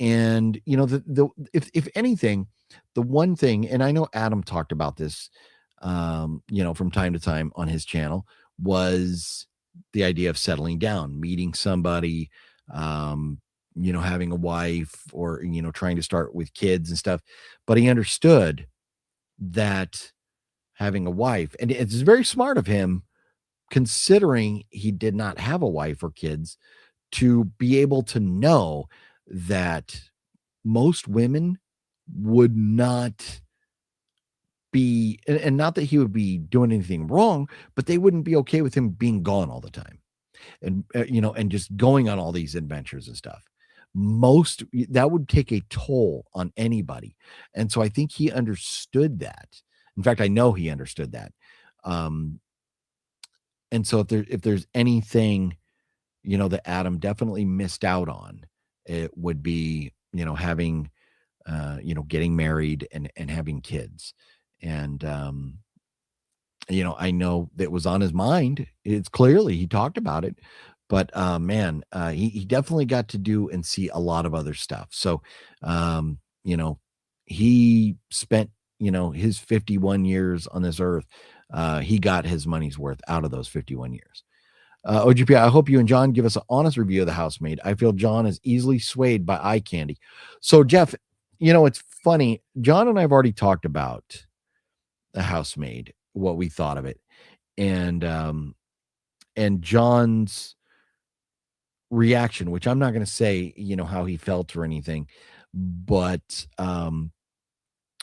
And, if anything, the one thing, and I know Adam talked about this, from time to time on his channel, was the idea of settling down, meeting somebody, having a wife, or, trying to start with kids and stuff. But he understood that having a wife, and it's very smart of him, considering he did not have a wife or kids, to be able to know that most women would not be, and not that he would be doing anything wrong, but they wouldn't be okay with him being gone all the time, and and just going on all these adventures and stuff. that would take a toll on anybody. And so I think he understood that. In fact, I know he understood that. Um, and so if there's anything, that Adam definitely missed out on, it would be, having, getting married and having kids. And, I know that was on his mind. It's clearly he talked about it, but man, he definitely got to do and see a lot of other stuff. So, um, you know, he spent, his 51 years on this earth. He got his money's worth out of those 51 years. OGP, I hope you and John give us an honest review of The Housemaid. I feel John is easily swayed by eye candy. So, Jeff, it's funny. John and I have already talked about The Housemaid, what we thought of it, and John's reaction, which I'm not going to say, how he felt or anything, but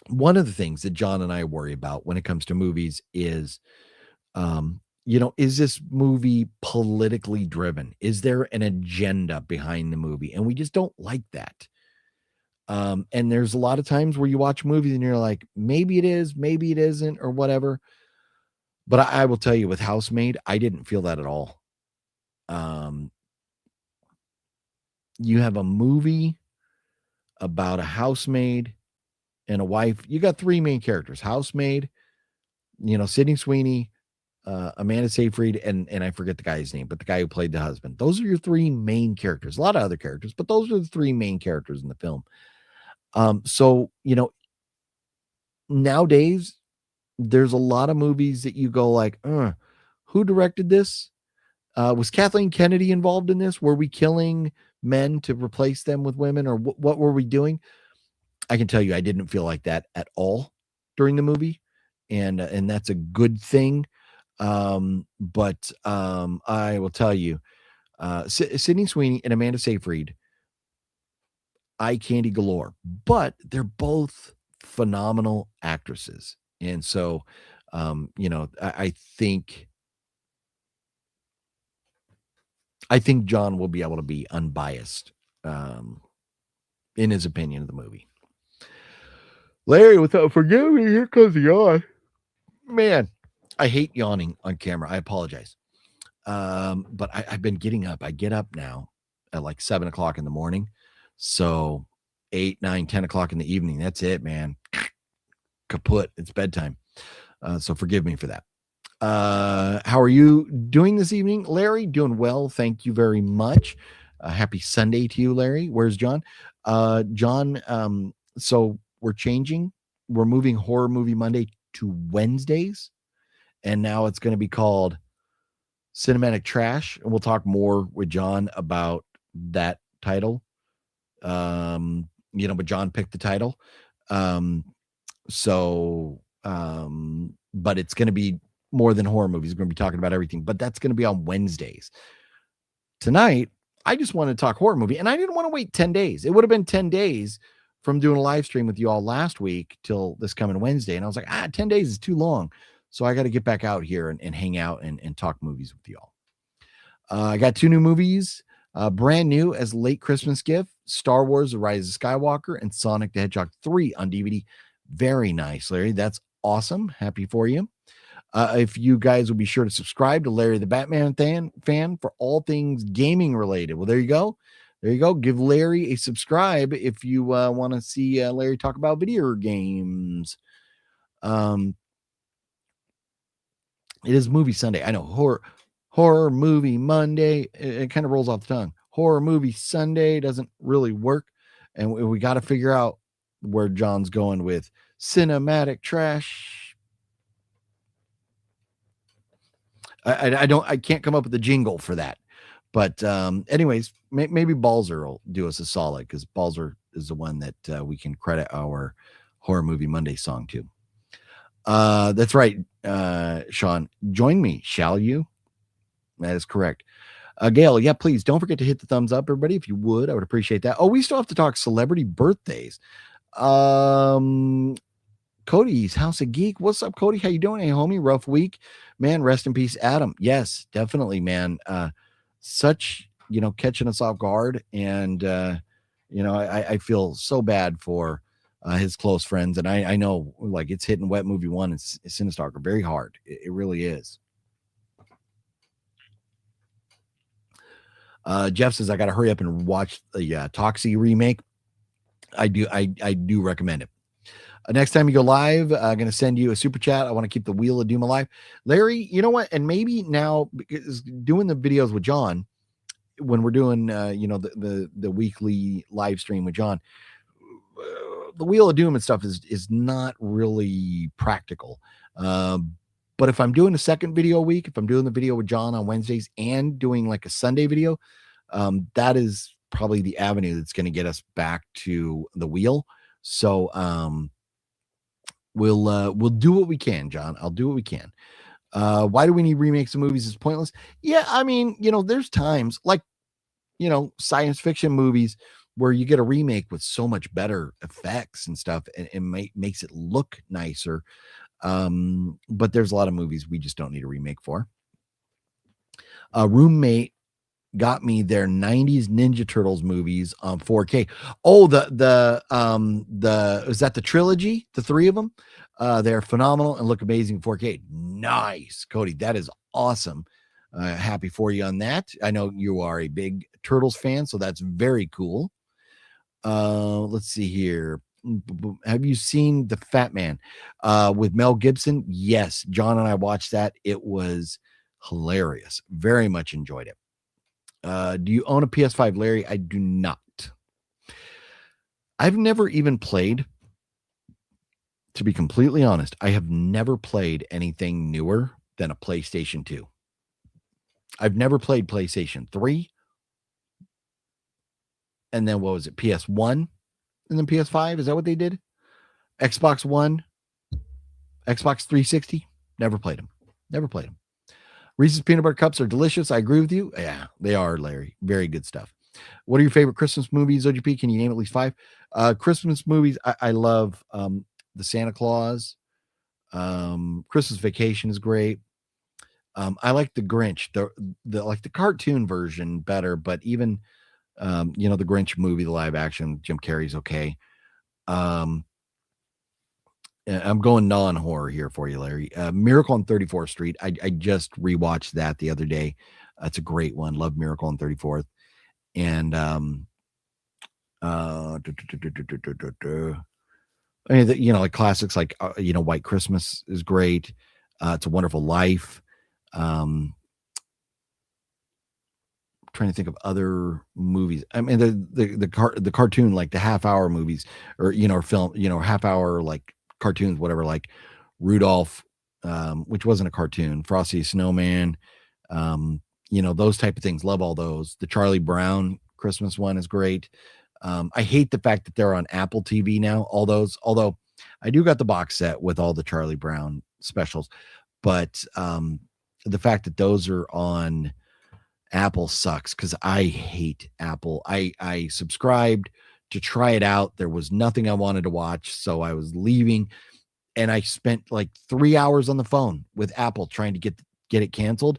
one of the things that John and I worry about when it comes to movies is, is this movie politically driven? Is there an agenda behind the movie? And we just don't like that. And there's a lot of times where you watch movies and you're like, maybe it is, maybe it isn't, or whatever. But I will tell you, with Housemaid, I didn't feel that at all. You have a movie about a housemaid and a wife. You got three main characters: Housemaid, Sydney Sweeney, Amanda Seyfried, and I forget the guy's name, but the guy who played the husband. Those are your three main characters. A lot of other characters, but those are the three main characters in the film. So nowadays there's a lot of movies that you go like, who directed this? Was Kathleen Kennedy involved in this? Were we killing men to replace them with women, or what were we doing? I can tell you, I didn't feel like that at all during the movie, and that's a good thing. But I will tell you, Sydney Sweeney and Amanda Seyfried, eye candy galore, but they're both phenomenal actresses. And so, I think John will be able to be unbiased in his opinion of the movie. Larry, without forgive me, here comes the yawn. Man, I hate yawning on camera. I apologize. But I've been getting up. I get up now at like 7 o'clock in the morning. So 8, 9, 10 o'clock in the evening. That's it, man. Kaput. It's bedtime. So forgive me for that. How are you doing this evening, Larry? Doing well. Thank you very much. Happy Sunday to you, Larry. Where's John? John, so we're changing. We're moving Horror Movie Monday to Wednesdays. And now it's going to be called Cinematic Trash. And we'll talk more with John about that title. But John picked the title. But it's going to be more than horror movies. We're going to be talking about everything, but that's going to be on Wednesdays. Tonight, I just wanted to talk horror movie, and I didn't want to wait 10 days. It would have been 10 days from doing a live stream with you all last week till this coming Wednesday. And I was like, 10 days is too long. So I got to get back out here and hang out and talk movies with you all. I got 2 new movies, brand new as late Christmas gift: Star Wars: The Rise of Skywalker and Sonic the Hedgehog 3 on DVD. Very nice, Larry. That's awesome. Happy for you. If you guys will be sure to subscribe to Larry the Batman fan for all things gaming related. Well, there you go. There you go. Give Larry a subscribe if you want to see Larry talk about video games. It is Movie Sunday. I know, horror movie Monday. It kind of rolls off the tongue. Horror movie Sunday doesn't really work. And we got to figure out where John's going with cinematic trash. I can't come up with a jingle for that. But anyways, maybe Balzer will do us a solid, because Balzer is the one that we can credit our Horror Movie Monday song to. That's right, Sean. Join me, shall you? That is correct. Gail, yeah, please don't forget to hit the thumbs up, everybody. If you would, I would appreciate that. Oh, we still have to talk celebrity birthdays. Cody's House of Geek. What's up, Cody? How you doing? Hey, homie, rough week, man. Rest in peace, Adam. Yes, definitely, man. Such, catching us off guard, and I feel so bad for his close friends, and I know like it's hitting Wet Movie 1 and Cinestalker very hard. It really is. Jeff says I got to hurry up and watch the Toxie remake. I do recommend it. Next time you go live, I'm going to send you a super chat. I want to keep the Wheel of Doom alive. Larry, you know what? And maybe now, because doing the videos with John, when we're doing, the weekly live stream with John, the Wheel of Doom and stuff is not really practical. But if I'm doing a second video a week, if I'm doing the video with John on Wednesdays and doing like a Sunday video, that is probably the avenue that's going to get us back to the wheel. So, we'll do what we can, John. I'll do what we can. Why do we need remakes of movies? It's pointless. Yeah, I mean, there's times like, science fiction movies where you get a remake with so much better effects and stuff, and it makes it look nicer. But there's a lot of movies we just don't need a remake for. A roommate got me their 90s Ninja Turtles movies on 4K. Oh, is that the trilogy? The three of them? They're phenomenal and look amazing in 4K. Nice, Cody. That is awesome. Happy for you on that. I know you are a big Turtles fan, so that's very cool. Let's see here. Have you seen The Fat Man with Mel Gibson? Yes, John and I watched that. It was hilarious. Very much enjoyed it. Do you own a PS5, Larry? I do not. I've never even played, to be completely honest, I have never played anything newer than a PlayStation 2. I've never played PlayStation 3. And then what was it? PS1 and then PS5? Is that what they did? Xbox One, Xbox 360? Never played them. Reese's peanut butter cups are delicious. I agree with you. Yeah, they are, Larry. Very good stuff. What are your favorite Christmas movies, OGP? Can you name at least 5? Christmas movies, I love the Santa Claus. Christmas Vacation is great. I like the Grinch, the cartoon version better, but even the Grinch movie, the live action, Jim Carrey's okay. I'm going non-horror here for you, Larry. Miracle on 34th Street. I just rewatched that the other day. That's a great one. Love Miracle on 34th. And like classics like White Christmas is great. It's a Wonderful Life. Trying to think of other movies. I mean the cartoon, like the half-hour movies or film, half-hour like cartoons, whatever, like Rudolph, which wasn't a cartoon, Frosty Snowman, those type of things. Love all those. The Charlie Brown Christmas one is great. I hate the fact that they're on Apple TV now, all those, although I do got the box set with all the Charlie Brown specials, but the fact that those are on Apple sucks because I hate Apple. I subscribed to try it out. There was nothing I wanted to watch, so I was leaving, and I spent like 3 hours on the phone with Apple trying to get it canceled,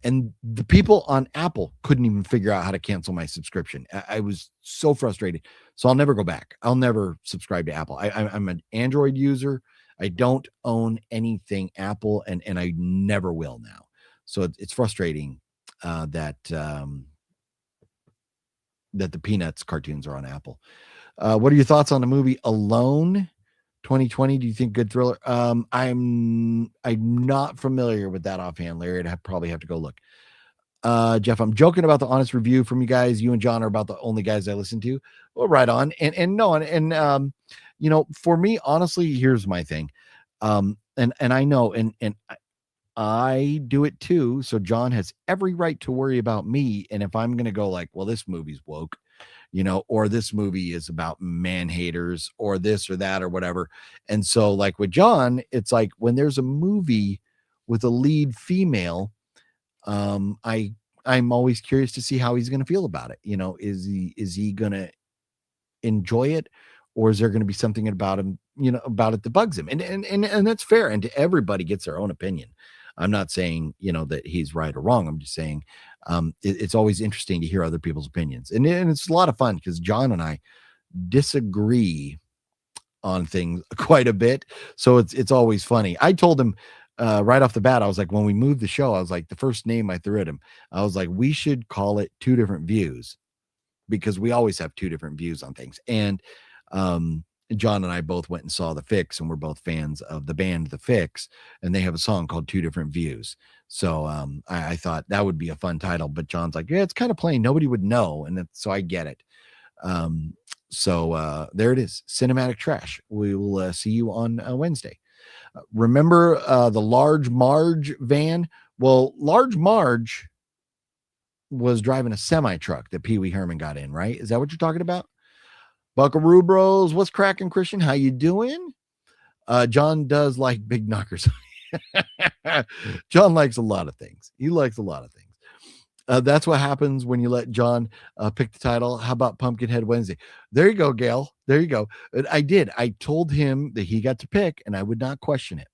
and the people on Apple couldn't even figure out how to cancel my subscription. I was so frustrated. So I'll never go back. I'll never subscribe to Apple. I'm an Android user. I don't own anything Apple, and I never will now. So it's frustrating that the Peanuts cartoons are on Apple. What are your thoughts on the movie Alone 2020? Do you think good thriller? I'm not familiar with that offhand, Larry. I'd probably have to go look. Jeff, I'm joking about the honest review from you guys. You and John are about the only guys I listen to. Well, right on. And no, and for me, honestly, here's my thing. And I know, and I do it too. So John has every right to worry about me. And if I'm going to go like, well, this movie's woke, or this movie is about man haters or this or that or whatever. And so like with John, it's like when there's a movie with a lead female, I'm always curious to see how he's going to feel about it. Is he going to enjoy it, or is there going to be something about him, about it that bugs him? And that's fair. And everybody gets their own opinion. I'm not saying, that he's right or wrong. I'm just saying, It's always interesting to hear other people's opinions, and it's a lot of fun because John and I disagree on things quite a bit, so it's always funny. I told him right off the bat, I was like, when we moved the show, I was like, the first name I threw at him, I was like, we should call it Two Different Views, because we always have two different views on things. And John and I both went and saw The Fix, and we're both fans of the band The Fix, and they have a song called Two Different Views. So I thought that would be a fun title, but John's like, yeah, it's kind of plain, nobody would know. And so I get it. So there it is, Cinematic Trash. We will see you on Wednesday. Remember the Large Marge van? Well, Large Marge was driving a semi truck that Pee Wee Herman got in, right? Is that what you're talking about? Buckaroo Bros, what's cracking, Christian? How you doing? John does like big knockers. John likes a lot of things. He likes a lot of things. That's what happens when you let John pick the title. How about Pumpkinhead Wednesday? There you go, Gail. There you go. I did. I told him that he got to pick, and I would not question it.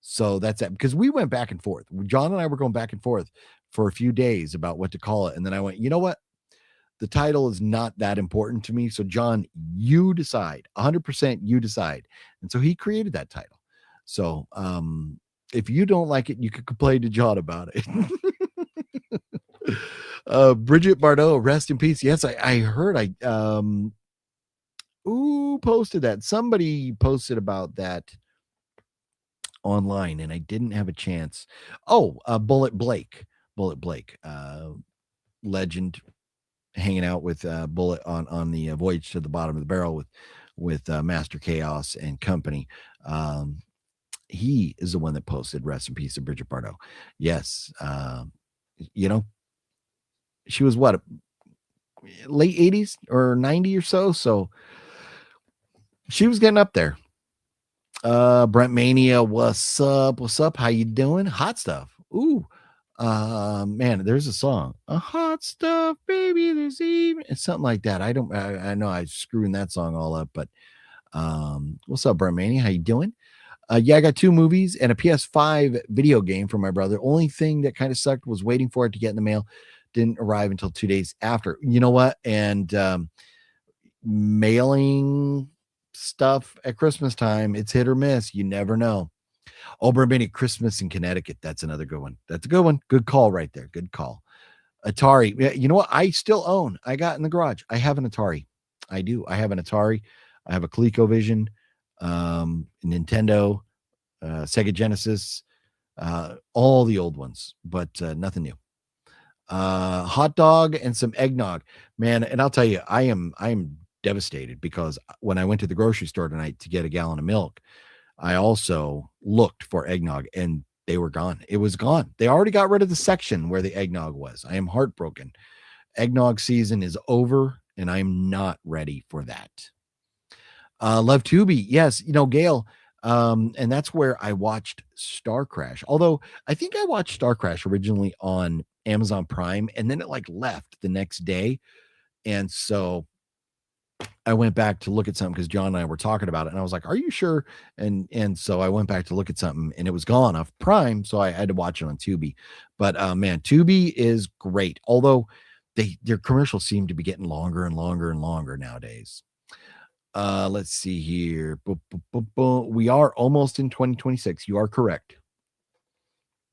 So that's it. Because we went back and forth. John and I were going back and forth for a few days about what to call it. And then I went, you know what? The title is not that important to me. So, John, you decide. 100% you decide. And so he created that title. So if you don't like it, you could complain to John about it. Bridget Bardot, rest in peace. Yes, I heard. Who posted that? Somebody posted about that online, and I didn't have a chance. Bulleit Blake. Bulleit Blake, legend, hanging out with Bulleit on the voyage to the bottom of the barrel with Master Chaos and company. He is the one that posted rest in peace to Bridget Bardot. Yes. She was what, late 80s or 90 or so. So she was getting up there. Brent Mania, what's up? What's up? How you doing? Hot stuff. Ooh. Man, there's a song, a hot stuff, baby. There's even, it's something like that. I know I'm screwing that song all up, but what's up, Brent Mania? How you doing? Yeah, I got 2 movies and a PS5 video game for my brother. Only thing that kind of sucked was waiting for it to get in the mail. Didn't arrive until 2 days after. You know what? And mailing stuff at Christmas time, it's hit or miss. You never know. Mini Christmas in Connecticut. That's another good one. That's a good one. Good call right there. Good call. Atari. Yeah, you know what? I still own. I got in the garage. I have an Atari. I do. I have an Atari. I have a ColecoVision, Nintendo, Sega Genesis, all the old ones, but nothing new. Hot dog and some eggnog, man. And I'll tell you, I am devastated because when I went to the grocery store tonight to get a gallon of milk, I also looked for eggnog and they were gone. It was gone. They already got rid of the section where the eggnog was. I am heartbroken. Eggnog season is over and I'm not ready for that. Love Tubi. Yes. Gail. And that's where I watched Star Crash. Although I think I watched Star Crash originally on Amazon Prime and then it left the next day. And so I went back to look at something because John and I were talking about it and I was like, are you sure? And so I went back to look at something and it was gone off Prime. So I had to watch it on Tubi, but man, Tubi is great. Although their commercials seem to be getting longer and longer and longer nowadays. Let's see here. We are almost in 2026. You are correct.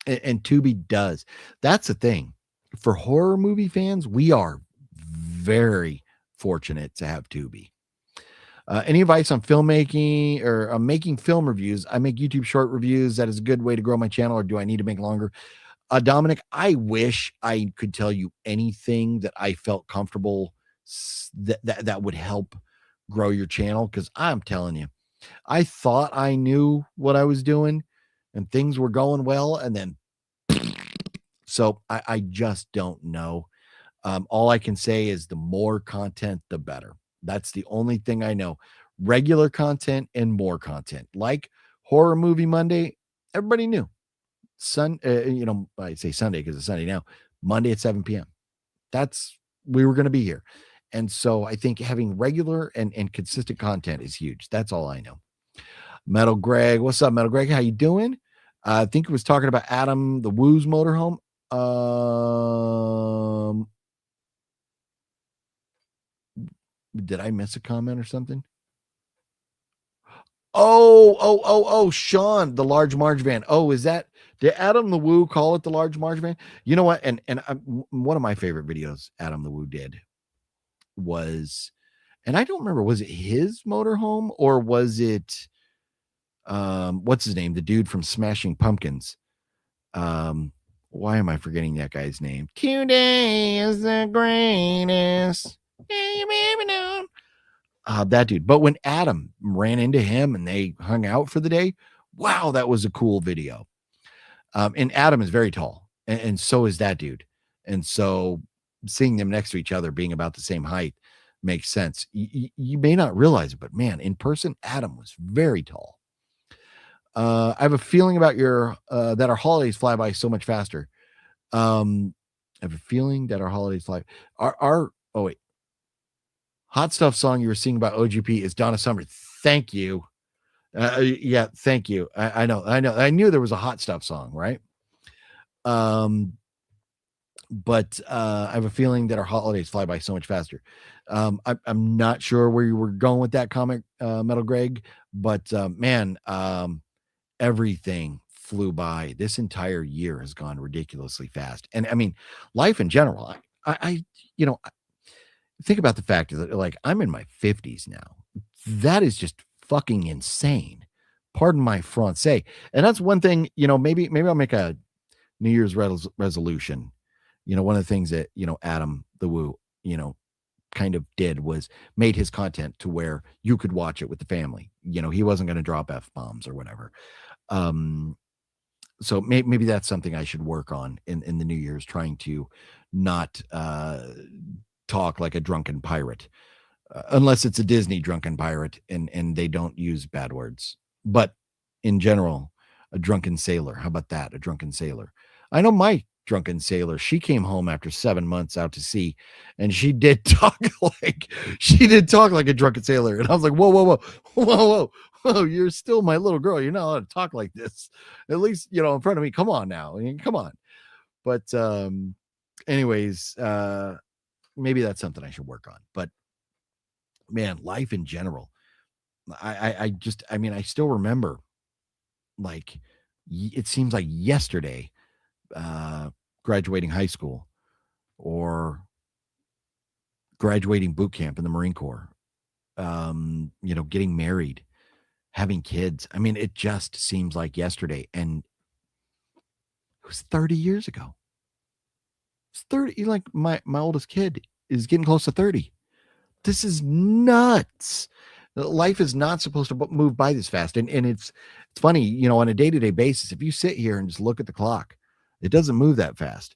And Tubi does. That's the thing. For horror movie fans, we are very fortunate to have Tubi. Any advice on filmmaking or making film reviews? I make YouTube short reviews. That is a good way to grow my channel, or do I need to make longer? Dominic, I wish I could tell you anything that I felt comfortable that would help grow your channel, because I'm telling you, I thought I knew what I was doing and things were going well, and then so I just don't know. All I can say is the more content, the better. That's the only thing I know. Regular content and more content, like Horror Movie Monday. Everybody knew. I say Sunday because it's Sunday now. Monday at 7 p.m. We were going to be here. And so I think having regular and consistent content is huge. That's all I know. Metal Greg, what's up, Metal Greg? How you doing? I think he was talking about Adam the Woo's motorhome. Did I miss a comment or something? Oh, Sean, the large Marge van. Oh, is that, did Adam the Woo call it the large Marge van? You know what? And one of my favorite videos Adam the Woo did was, and I don't remember, was it his motorhome or was it what's his name? The dude from Smashing Pumpkins. Why am I forgetting that guy's name? Q-Day is the greatest. That dude. But when Adam ran into him and they hung out for the day, wow, that was a cool video. And Adam is very tall, and so is that dude. And so seeing them next to each other, being about the same height, makes sense. You may not realize it, but man, in person, Adam was very tall. I have a feeling about your that our holidays fly by so much faster. I have a feeling that our holidays fly. Our oh wait, hot stuff song you were singing about OGP is Donna Summer. Thank you. Yeah, thank you. I know. I knew there was a hot stuff song, right? But I have a feeling that our holidays fly by so much faster. I'm not sure where you were going with that comment, Metal Greg, but man, everything flew by. This entire year has gone ridiculously fast. And I mean, life in general, I think about the fact that like I'm in my 50s now. That is just fucking insane. Pardon my français. And that's one thing, maybe I'll make a New Year's resolution. One of the things that, Adam the Woo, kind of did was made his content to where you could watch it with the family. He wasn't going to drop F-bombs or whatever. So maybe that's something I should work on in the New Year's, trying to not talk like a drunken pirate, unless it's a Disney drunken pirate and they don't use bad words. But in general, a drunken sailor. How about that? A drunken sailor. I know my drunken sailor. She came home after 7 months out to sea, and she did talk like a drunken sailor. And I was like, whoa, you're still my little girl. You're not allowed to talk like this. At least, in front of me. Come on now. I mean, come on. But anyways, maybe that's something I should work on. But man, life in general. I still remember, like, it seems like yesterday, graduating high school or graduating boot camp in the Marine Corps, getting married, having kids. I mean, it just seems like yesterday. And it was 30 years ago. It's 30, like my oldest kid is getting close to 30. This is nuts. Life is not supposed to move by this fast. And it's funny, on a day-to-day basis, if you sit here and just look at the clock, it doesn't move that fast.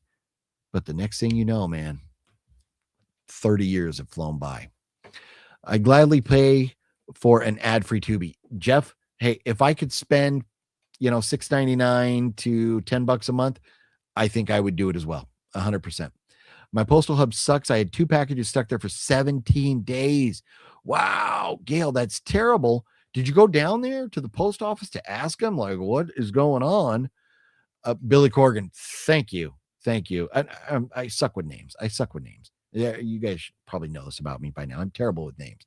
But the next thing you know, man, 30 years have flown by. I gladly pay for an ad-free Tubi. Jeff, hey, if I could spend, $6.99 to $10 a month, I think I would do it as well. 100%. My postal hub sucks. I had 2 packages stuck there for 17 days. Wow, Gail, that's terrible. Did you go down there to the post office to ask them, like, what is going on? Billy Corgan, thank you. I suck with names. Yeah, you guys probably know this about me by now. I'm terrible with names.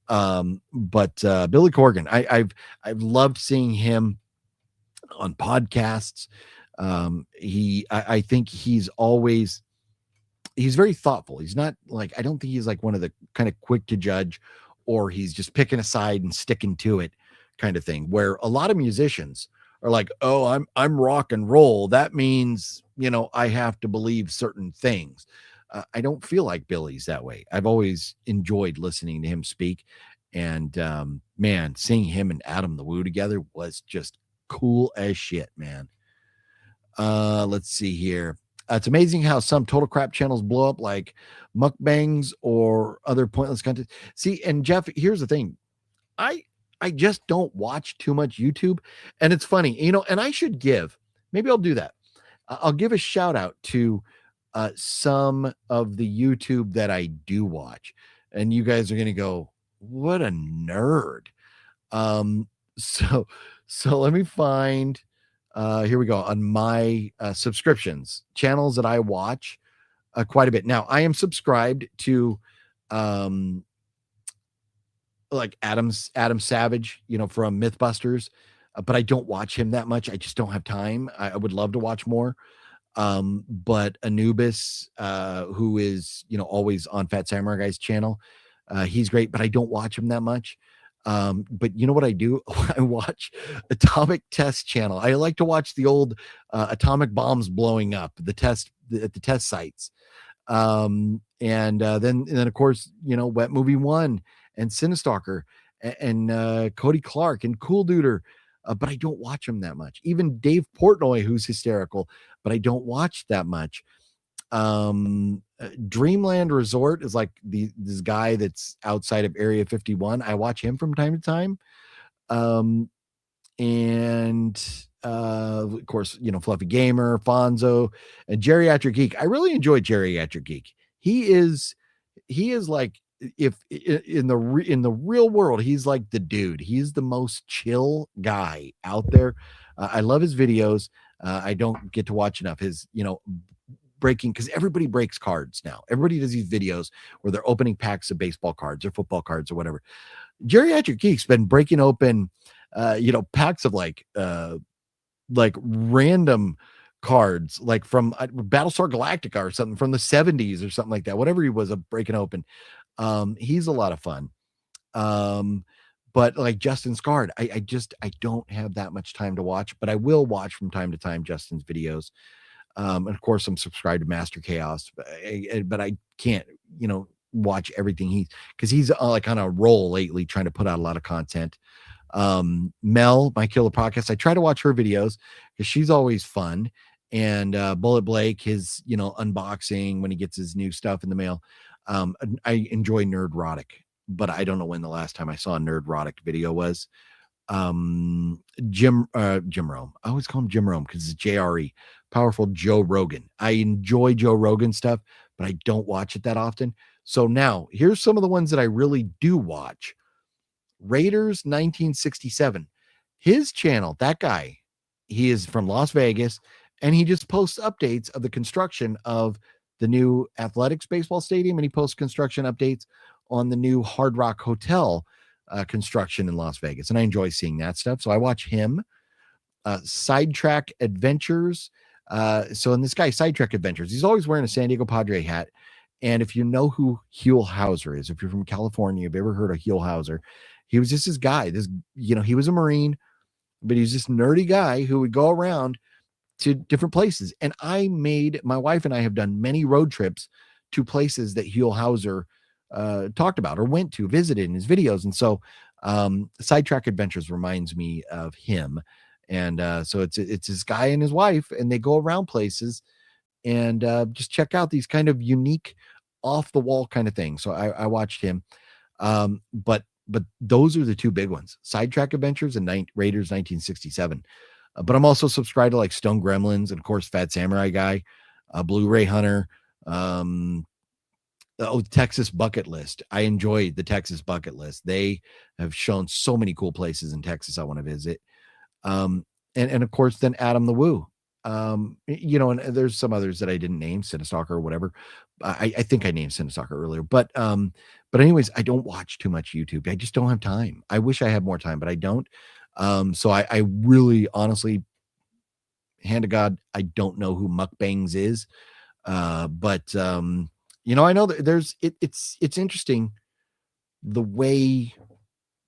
But Billy Corgan, I've loved seeing him on podcasts. I think he's very thoughtful. He's not like, I don't think he's like one of the kind of quick to judge, or he's just picking a side and sticking to it kind of thing, where a lot of musicians are like, oh, I'm rock and roll. That means, I have to believe certain things. I don't feel like Billy's that way. I've always enjoyed listening to him speak. And man, seeing him and Adam the Woo together was just cool as shit, man. Let's see here. It's amazing how some total crap channels blow up, like mukbangs or other pointless content. See, and Jeff, here's the thing. I just don't watch too much YouTube. And it's funny, and I should maybe I'll do that. I'll give a shout out to some of the YouTube that I do watch. And you guys are going to go, what a nerd. So let me find Here we go on my subscriptions, channels that I watch quite a bit. Now, I am subscribed to um like Adam Savage, from Mythbusters, but I don't watch him that much. I just don't have time. I would love to watch more. But Anubis, who is, always on Fat Samurai Guy's channel, he's great, but I don't watch him that much. But you know what I do? I watch Atomic Test channel. I like to watch the old atomic bombs blowing up, at the test sites. And then of course, Wet Movie One and Cinestalker and Cody Clark and Cool Duder. But I don't watch them that much. Even Dave Portnoy, who's hysterical, but I don't watch that much. Dreamland Resort is like this guy that's outside of Area 51. I watch him from time to time. And of course, Fluffy Gamer, Fonzo, and Geriatric Geek. I really enjoy Geriatric Geek. He is like, if in the real world, he's like the dude. He's the most chill guy out there. I love his videos. I don't get to watch enough his breaking, because everybody breaks cards now. Everybody does these videos where they're opening packs of baseball cards or football cards or whatever. Geriatric Geek's been breaking open packs of like random cards, like from Battlestar Galactica or something from the 70s or something like that. Whatever he was breaking open. He's a lot of fun. But like Justin Scard, I don't have that much time to watch, but I will watch from time to time Justin's videos. And of course, I'm subscribed to Master Chaos, but I can't, watch everything because he's like on a roll lately, trying to put out a lot of content. Mel, my killer podcast, I try to watch her videos because she's always fun. And Bulleit Blake, his unboxing when he gets his new stuff in the mail. I enjoy Nerdrotic, but I don't know when the last time I saw a Nerdrotic video was. Jim Rome. I always call him Jim Rome because it's JRE, Powerful Joe Rogan. I enjoy Joe Rogan stuff, but I don't watch it that often. So now here's some of the ones that I really do watch. Raiders 1967. His channel, that guy, he is from Las Vegas, and he just posts updates of the construction of the new athletics baseball stadium, and he posts construction updates on the new Hard Rock Hotel construction in Las Vegas. And I enjoy seeing that stuff. So I watch him. Sidetrack Adventures. So in this guy, Sidetrack Adventures, he's always wearing a San Diego Padre hat. And if you know who Huell Hauser is, if you're from California, you've ever heard of Huell Hauser, he was just this guy. He was a Marine, but he's this nerdy guy who would go around to different places. And my wife and I have done many road trips to places that Huell Hauser talked about or went to, visited in his videos. And so Sidetrack Adventures reminds me of him. And so it's this guy and his wife, and they go around places and just check out these kind of unique, off the wall kind of things. So I watched him. But those are the two big ones: Sidetrack Adventures and Raiders 1967. But I'm also subscribed to like Stone Gremlins and of course Fat Samurai Guy, Blu-ray Hunter, Texas Bucket List. I enjoyed the Texas Bucket List. They have shown so many cool places in Texas I want to visit. And of course then Adam the Woo. And there's some others that I didn't name, Cinestalker or whatever. I think I named Cinestalker earlier, but anyways, I don't watch too much YouTube. I just don't have time. I wish I had more time, but I don't. So I really, honestly, hand to God, I don't know who Mukbangs is. But I know that it's interesting the way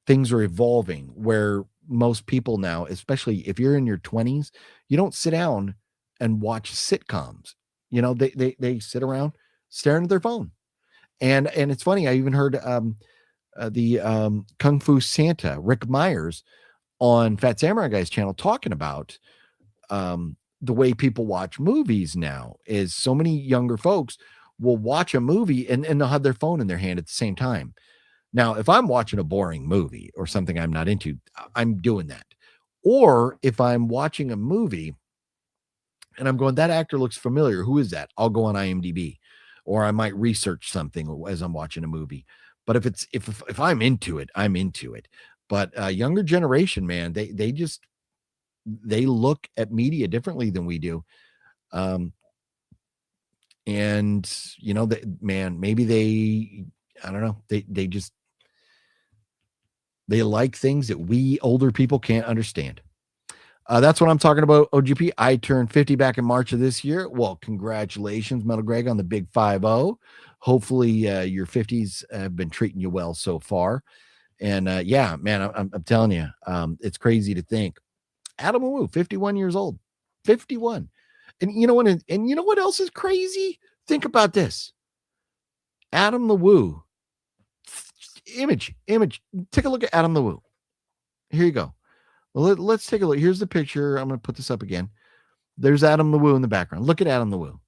things are evolving, where most people now, especially if you're in your 20s, you don't sit down and watch sitcoms. They sit around staring at their phone. And it's funny, I even heard the Kung Fu Santa, Rick Myers, on Fat Samurai Guy's channel talking about the way people watch movies now is so many younger folks will watch a movie and they'll have their phone in their hand at the same time. Now, if I'm watching a boring movie or something I'm not into, I'm doing that. Or if I'm watching a movie and I'm going, that actor looks familiar, who is that? I'll go on IMDb, or I might research something as I'm watching a movie. But if I'm into it, I'm into it. But younger generation, man, they just, they look at media differently than we do. And maybe I don't know, they just, they like things that we older people can't understand. That's what I'm talking about, OGP. I turned 50 back in March of this year. Well, congratulations, Metal Greg, on the big 5-0. Hopefully your 50s have been treating you well so far. And yeah, man, I'm telling you, it's crazy to think. Adam Wu, 51 years old. 51. And you know what? And you know what else is crazy? Think about this. Adam the Woo. Image. Take a look at Adam the Woo. Here you go. Well, let's take a look. Here's the picture. I'm going to put this up again. There's Adam the Woo in the background. Look at Adam the Woo.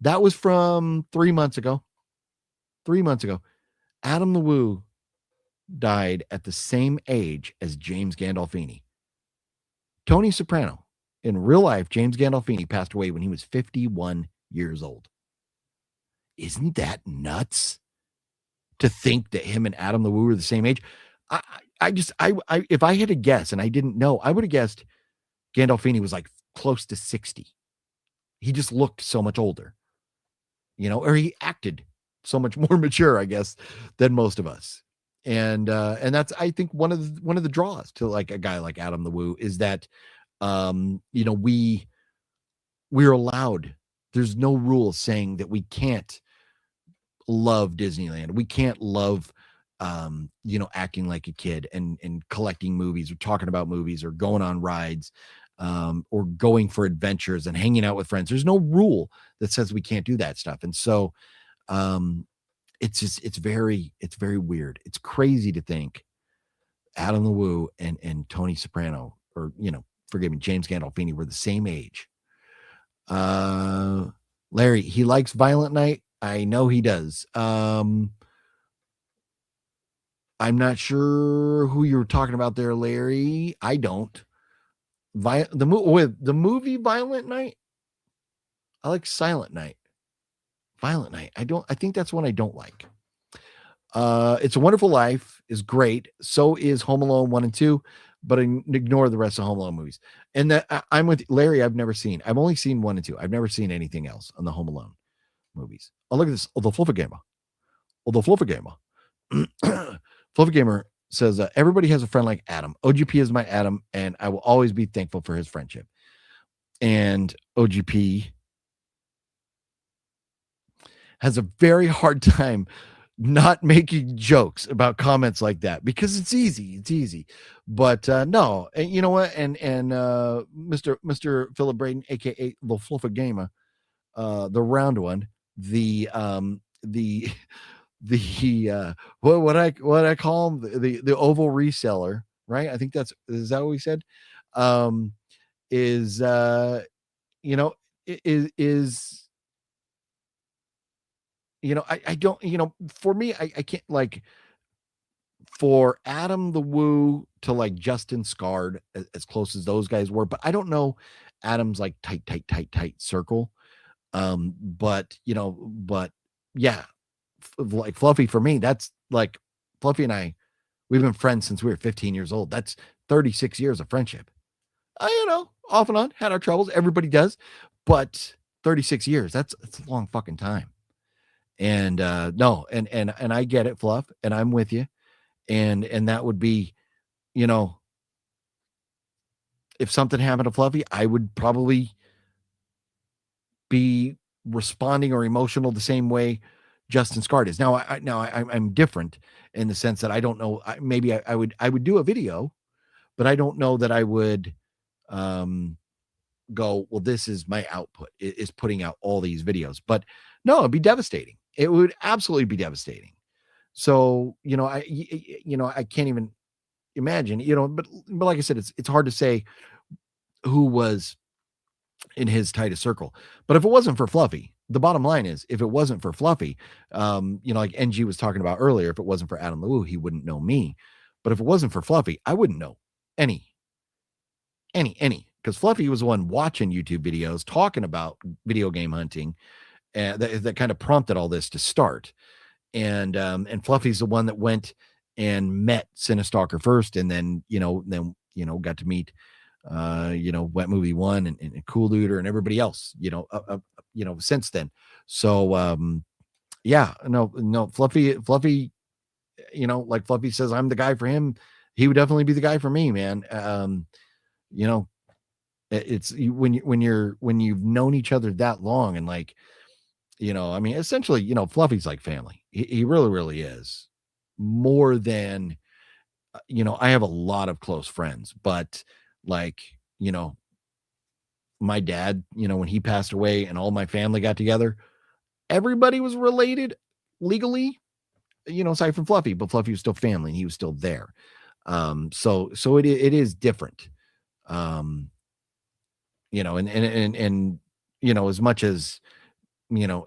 That was from 3 months ago. 3 months ago. Adam the Woo died at the same age as James Gandolfini. Tony Soprano. In real life, James Gandolfini passed away when he was 51 years old. Isn't that nuts? To think that him and Adam the Woo were the same age. I if I had to guess and I didn't know, I would have guessed Gandolfini was like close to 60. He just looked so much older, or he acted so much more mature, I guess, than most of us. And that's, I think, one of the draws to like a guy like Adam the Woo is that, we're allowed. There's no rule saying that we can't love Disneyland. We can't love, acting like a kid and collecting movies or talking about movies or going on rides, or going for adventures and hanging out with friends. There's no rule that says we can't do that stuff. And so, it's very weird. It's crazy to think Adam the Woo and Tony Soprano, or, forgive me, James Gandolfini, were the same age. Larry, he likes Violent Night. I know he does. I'm not sure who you were talking about there, Larry. I don't. The movie Violent Night. I like Silent Night. Violent Night. I think that's one I don't like. It's a Wonderful Life is great. So is Home Alone 1 and 2, but ignore the rest of Home Alone movies. And that I'm with Larry. I've only seen 1 and 2. I've never seen anything else on the Home Alone movies. Oh, look at this. Oh, the Fluffy Gamer. Fluffy Gamer says, everybody has a friend like Adam. OGP is my Adam, and I will always be thankful for his friendship. And OGP has a very hard time not making jokes about comments like that because it's easy. But no, and you know what? And Mr. Philip Braden, aka the Fluffy Gamer, the round one, the what I call him, the oval reseller, right? I think is that what we said? Is I don't, for me, I can't, like, for Adam the Woo to like Justin Scarred, as close as those guys were, but I don't know Adam's like tight circle. But yeah, like Fluffy, for me, that's like Fluffy and I, we've been friends since we were 15 years old. That's 36 years of friendship. Off and on, had our troubles. Everybody does, but 36 years, that's a long fucking time. And no, and I get it, Fluff, and I'm with you. And that would be, if something happened to Fluffy, I would probably be responding or emotional the same way Justin Scarred is. Now I'm different in the sense that I don't know. Maybe I would do a video, but I don't know that I would go, well, this is my output, is putting out all these videos. But no, it'd be devastating. It would absolutely be devastating. So, I can't even imagine, but like I said, it's hard to say who was in his tightest circle. But if it wasn't for Fluffy, the bottom line is, if it wasn't for Fluffy, like NG was talking about earlier, if it wasn't for Adam the Woo, he wouldn't know me. But if it wasn't for Fluffy, I wouldn't know any, because Fluffy was the one watching YouTube videos, talking about video game hunting, and that kind of prompted all this to start. And Fluffy's the one that went and met Cinestalker first, and then got to meet Wet Movie One and Cool Looter and everybody else, since then. So yeah, no, Fluffy, like Fluffy says, I'm the guy for him. He would definitely be the guy for me, man. You know, it's when you've known each other that long and like, I mean, essentially, Fluffy's like family. He really, really is more than, I have a lot of close friends, but like, my dad, when he passed away and all my family got together, everybody was related legally, aside from Fluffy, but Fluffy was still family and he was still there. So it is different. Um, and as much as,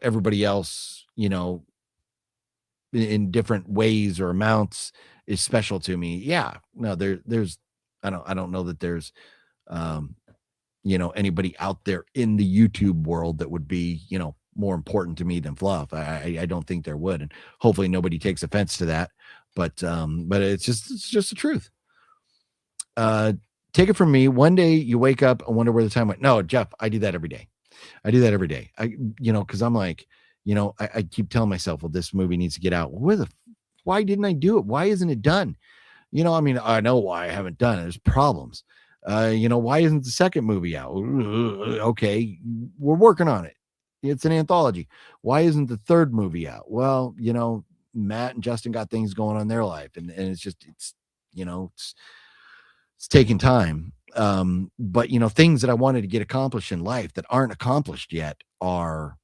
everybody else, in different ways or amounts is special to me. Yeah, no, there's, I don't know that there's, um, anybody out there in the YouTube world that would be, more important to me than Fluff. I don't think there would, and hopefully nobody takes offense to that. But it's just the truth. Take it from me. One day you wake up and wonder where the time went. No, Jeff, I do that every day. I do that every day. Because I'm like, I keep telling myself, well, this movie needs to get out. Why didn't I do it? Why isn't it done? I mean, I know why I haven't done it. There's problems. Why isn't the second movie out? Okay, we're working on it. It's an anthology. Why isn't the third movie out? Well, Matt and Justin got things going on in their life, and it's taking time. But things that I wanted to get accomplished in life that aren't accomplished yet are.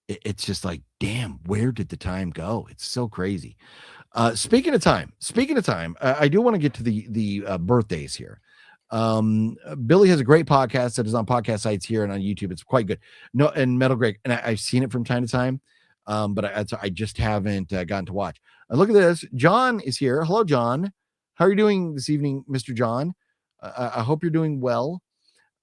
It's just like, damn, where did the time go? It's so crazy. Speaking of time, I do want to get to the birthdays here. Billy has a great podcast that is on podcast sites here and on YouTube. It's quite good. No, and Metal Greg, and I've seen it from time to time, but I just haven't gotten to watch. Look at this. John is here. Hello, John. How are you doing this evening, Mr. John? I hope you're doing well.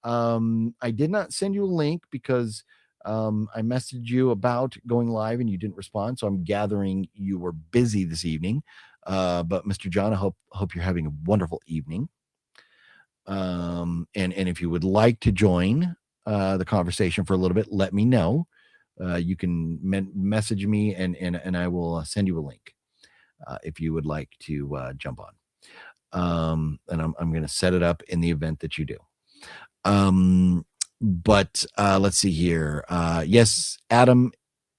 I did not send you a link because I messaged you about going live and you didn't respond. So I'm gathering you were busy this evening. But Mr. John, I hope you're having a wonderful evening. And if you would like to join the conversation for a little bit, let me know. You can message me and I will send you a link if you would like to jump on. And I'm going to set it up in the event that you do. But let's see here. Yes, Adam.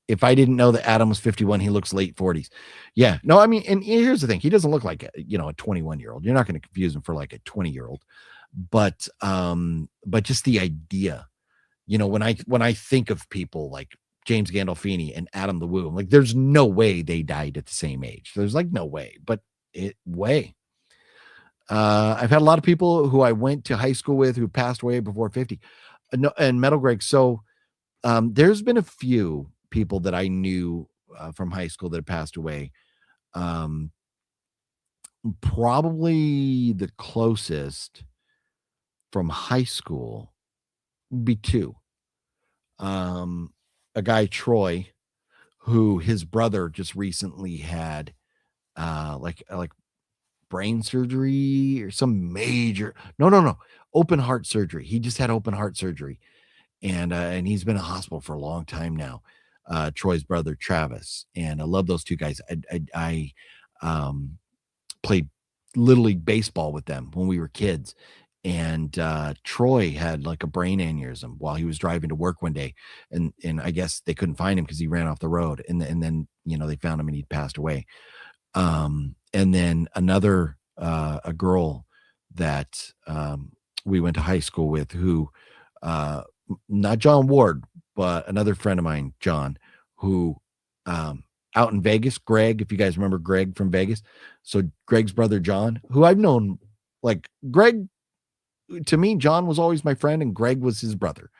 If I didn't know that Adam was 51, he looks late 40s. Yeah, no, I mean, and here's the thing: he doesn't look like a 21-year-old. You're not going to confuse him for like a 20-year-old. But just the idea, when I think of people like James Gandolfini and Adam the Woo, I'm like, there's no way they died at the same age. There's like no way, but way. I've had a lot of people who I went to high school with who passed away before 50. And Metal Greg. So there's been a few people that I knew from high school that have passed away. Probably the closest from high school would be two. A guy, Troy, who his brother just recently had like brain surgery or some major no open heart surgery. He just had open heart surgery, and he's been in hospital for a long time now. Troy's brother Travis, and I love those two guys. I played Little League baseball with them when we were kids, and Troy had like a brain aneurysm while he was driving to work one day, and I guess they couldn't find him because he ran off the road, and then they found him and he'd passed away. And then another a girl that we went to high school with, who not John Ward, but another friend of mine, John, who out in Vegas, Greg, if you guys remember Greg from Vegas. So Greg's brother, John, who I've known, like Greg, to me, John was always my friend and Greg was his brother.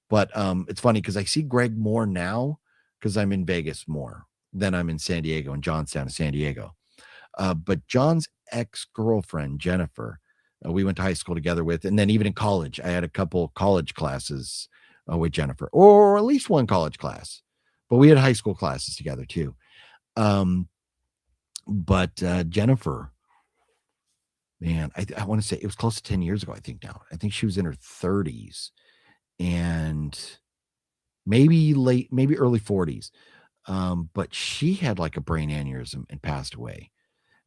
But it's funny because I see Greg more now because I'm in Vegas more than I'm in San Diego, and John's down in San Diego. But John's ex-girlfriend, Jennifer, we went to high school together with, and then even in college, I had a couple college classes with Jennifer, or at least one college class, but we had high school classes together too. But Jennifer, man, I want to say it was close to 10 years ago. I think now. I think she was in her 30s and maybe early 40s. But she had like a brain aneurysm and passed away,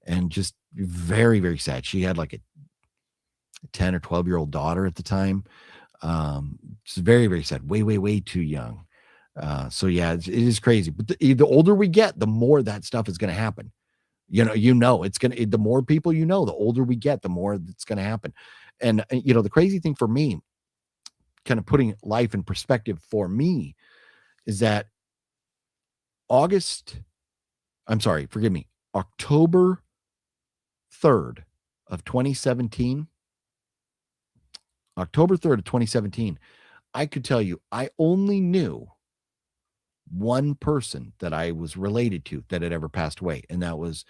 and just very, very sad. She had like a 10 or 12-year-old daughter at the time. It's very, very sad. Way, way, way too young. So yeah, it is crazy. But the older we get, the more that stuff is going to happen. It's going to, the more people, the older we get, the more it's going to happen. And, the crazy thing for me, kind of putting life in perspective for me, is that October 3rd of 2017, I could tell you, I only knew one person that I was related to that had ever passed away. And that was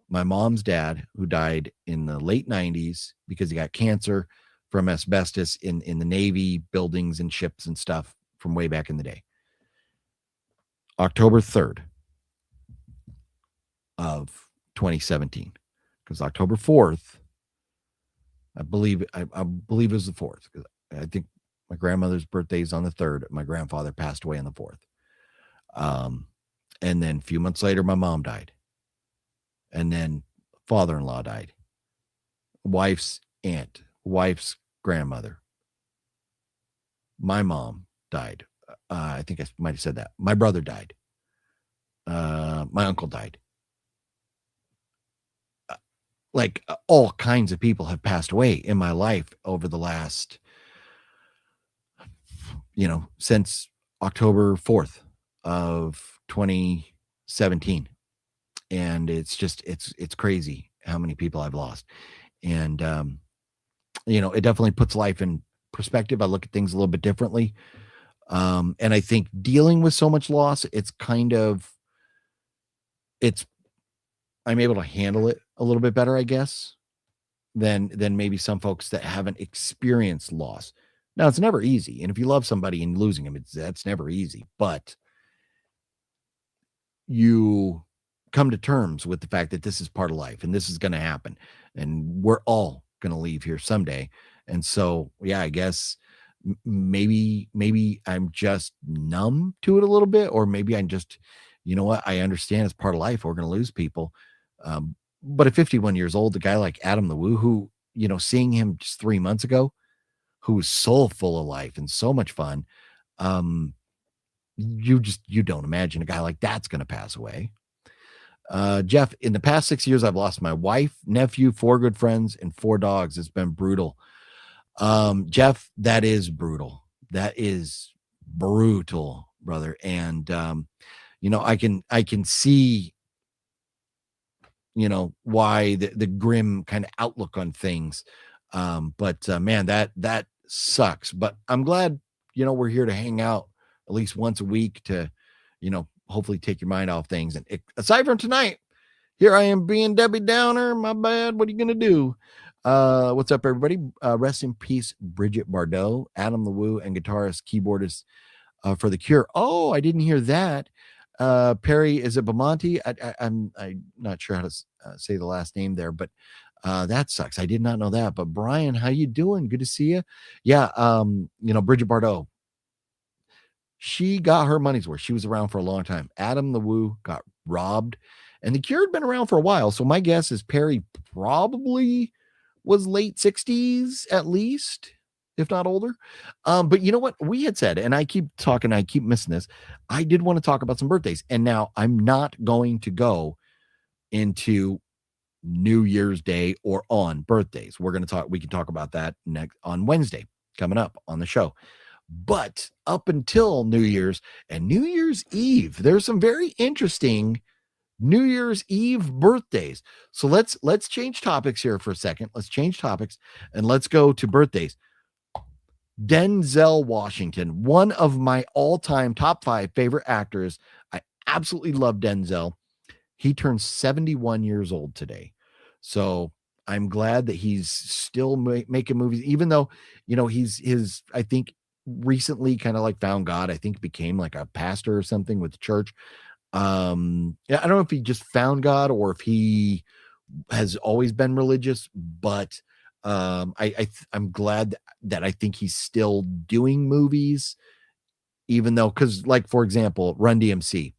my mom's dad, who died in the late 90s because he got cancer from asbestos in the Navy buildings and ships and stuff from way back in the day. October 3rd of 2017, because October 4th, I believe it was the 4th, because I think my grandmother's birthday is on the 3rd. My grandfather passed away on the 4th. And then a few months later, my mom died. And then father-in-law died. Wife's aunt, wife's grandmother. My mom died. I think I might have said that. My brother died. My uncle died. All kinds of people have passed away in my life over the last, since October 4th of 2017. And it's just, it's crazy how many people I've lost. And, it definitely puts life in perspective. I look at things a little bit differently. And I think dealing with so much loss, I'm able to handle it a little bit better, I guess, than maybe some folks that haven't experienced loss. Now, it's never easy. And if you love somebody and losing them, that's never easy. But you come to terms with the fact that this is part of life and this is going to happen. And we're all going to leave here someday. And so, yeah, I guess maybe I'm just numb to it a little bit, or maybe I'm just, I understand it's part of life. We're going to lose people. But at 51 years old, a guy like Adam the Woo, who, seeing him just 3 months ago, who was so full of life and so much fun. You don't imagine a guy like that's going to pass away. Jeff, in the past 6 years, I've lost my wife, nephew, 4 good friends, and 4 dogs. It's been brutal. Jeff, that is brutal. That is brutal, brother. And, I can see, why the grim kind of outlook on things. But man, that sucks. But I'm glad, we're here to hang out at least once a week to, hopefully take your mind off things. And aside from tonight, here I am being Debbie Downer. My bad. What are you going to do? What's up, everybody? Rest in peace, Bridget Bardot, Adam the Woo, and guitarist, keyboardist for The Cure. Oh, I didn't hear that. Perry, is it Bamonte? I'm not sure how to say the last name there, but that sucks. I did not know that. But Brian, how you doing? Good to see you. Yeah, Bridget Bardot, she got her money's worth. She was around for a long time. Adam the Woo got robbed, and The Cure had been around for a while. So my guess is Perry probably was late 60s at least, if not older. But you know what we had said, and I keep talking, I keep missing this. I did want to talk about some birthdays, and now I'm not going to go into New Year's Day or on birthdays. We can talk about that next on Wednesday coming up on the show. But up until New Year's and New Year's Eve, there's some very interesting New Year's Eve birthdays. So let's change topics here for a second. Let's change topics and let's go to birthdays. Denzel Washington, one of my all-time top 5 favorite actors. I absolutely love Denzel. He turned 71 years old today. So I'm glad that he's still making movies, even though, he's I think recently kind of like found God. I think became like a pastor or something with the church. Yeah, I don't know if he just found God or if he has always been religious, but I'm glad that I think he's still doing movies, even though, because like for example, Run DMC,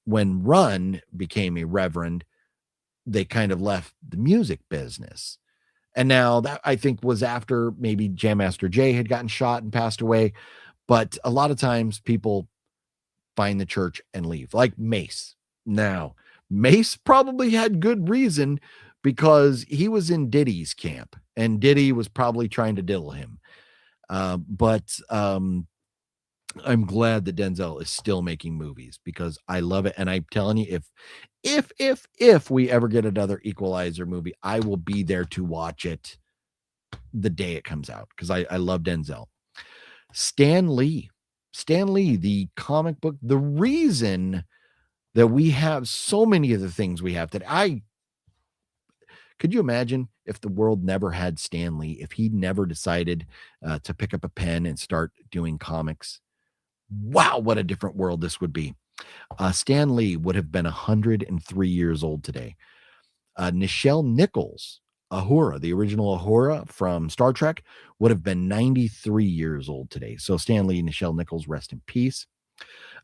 when Run became a reverend, they kind of left the music business. And now that I think was after maybe Jam Master Jay had gotten shot and passed away. But a lot of times people find the church and leave, like Mace. Now, Mace probably had good reason because he was in Diddy's camp and Diddy was probably trying to diddle him. But I'm glad that Denzel is still making movies because I love it. And I'm telling you, if we ever get another Equalizer movie, I will be there to watch it the day it comes out because I love Denzel. Stan Lee, the comic book, the reason that we have so many of the things we have that could you imagine if the world never had Stan Lee, if he never decided to pick up a pen and start doing comics? Wow, what a different world this would be. Stan Lee would have been 103 years old today. Nichelle Nichols, Uhura, the original Uhura from Star Trek, would have been 93 years old today. So Stan Lee and Nichelle Nichols, rest in peace.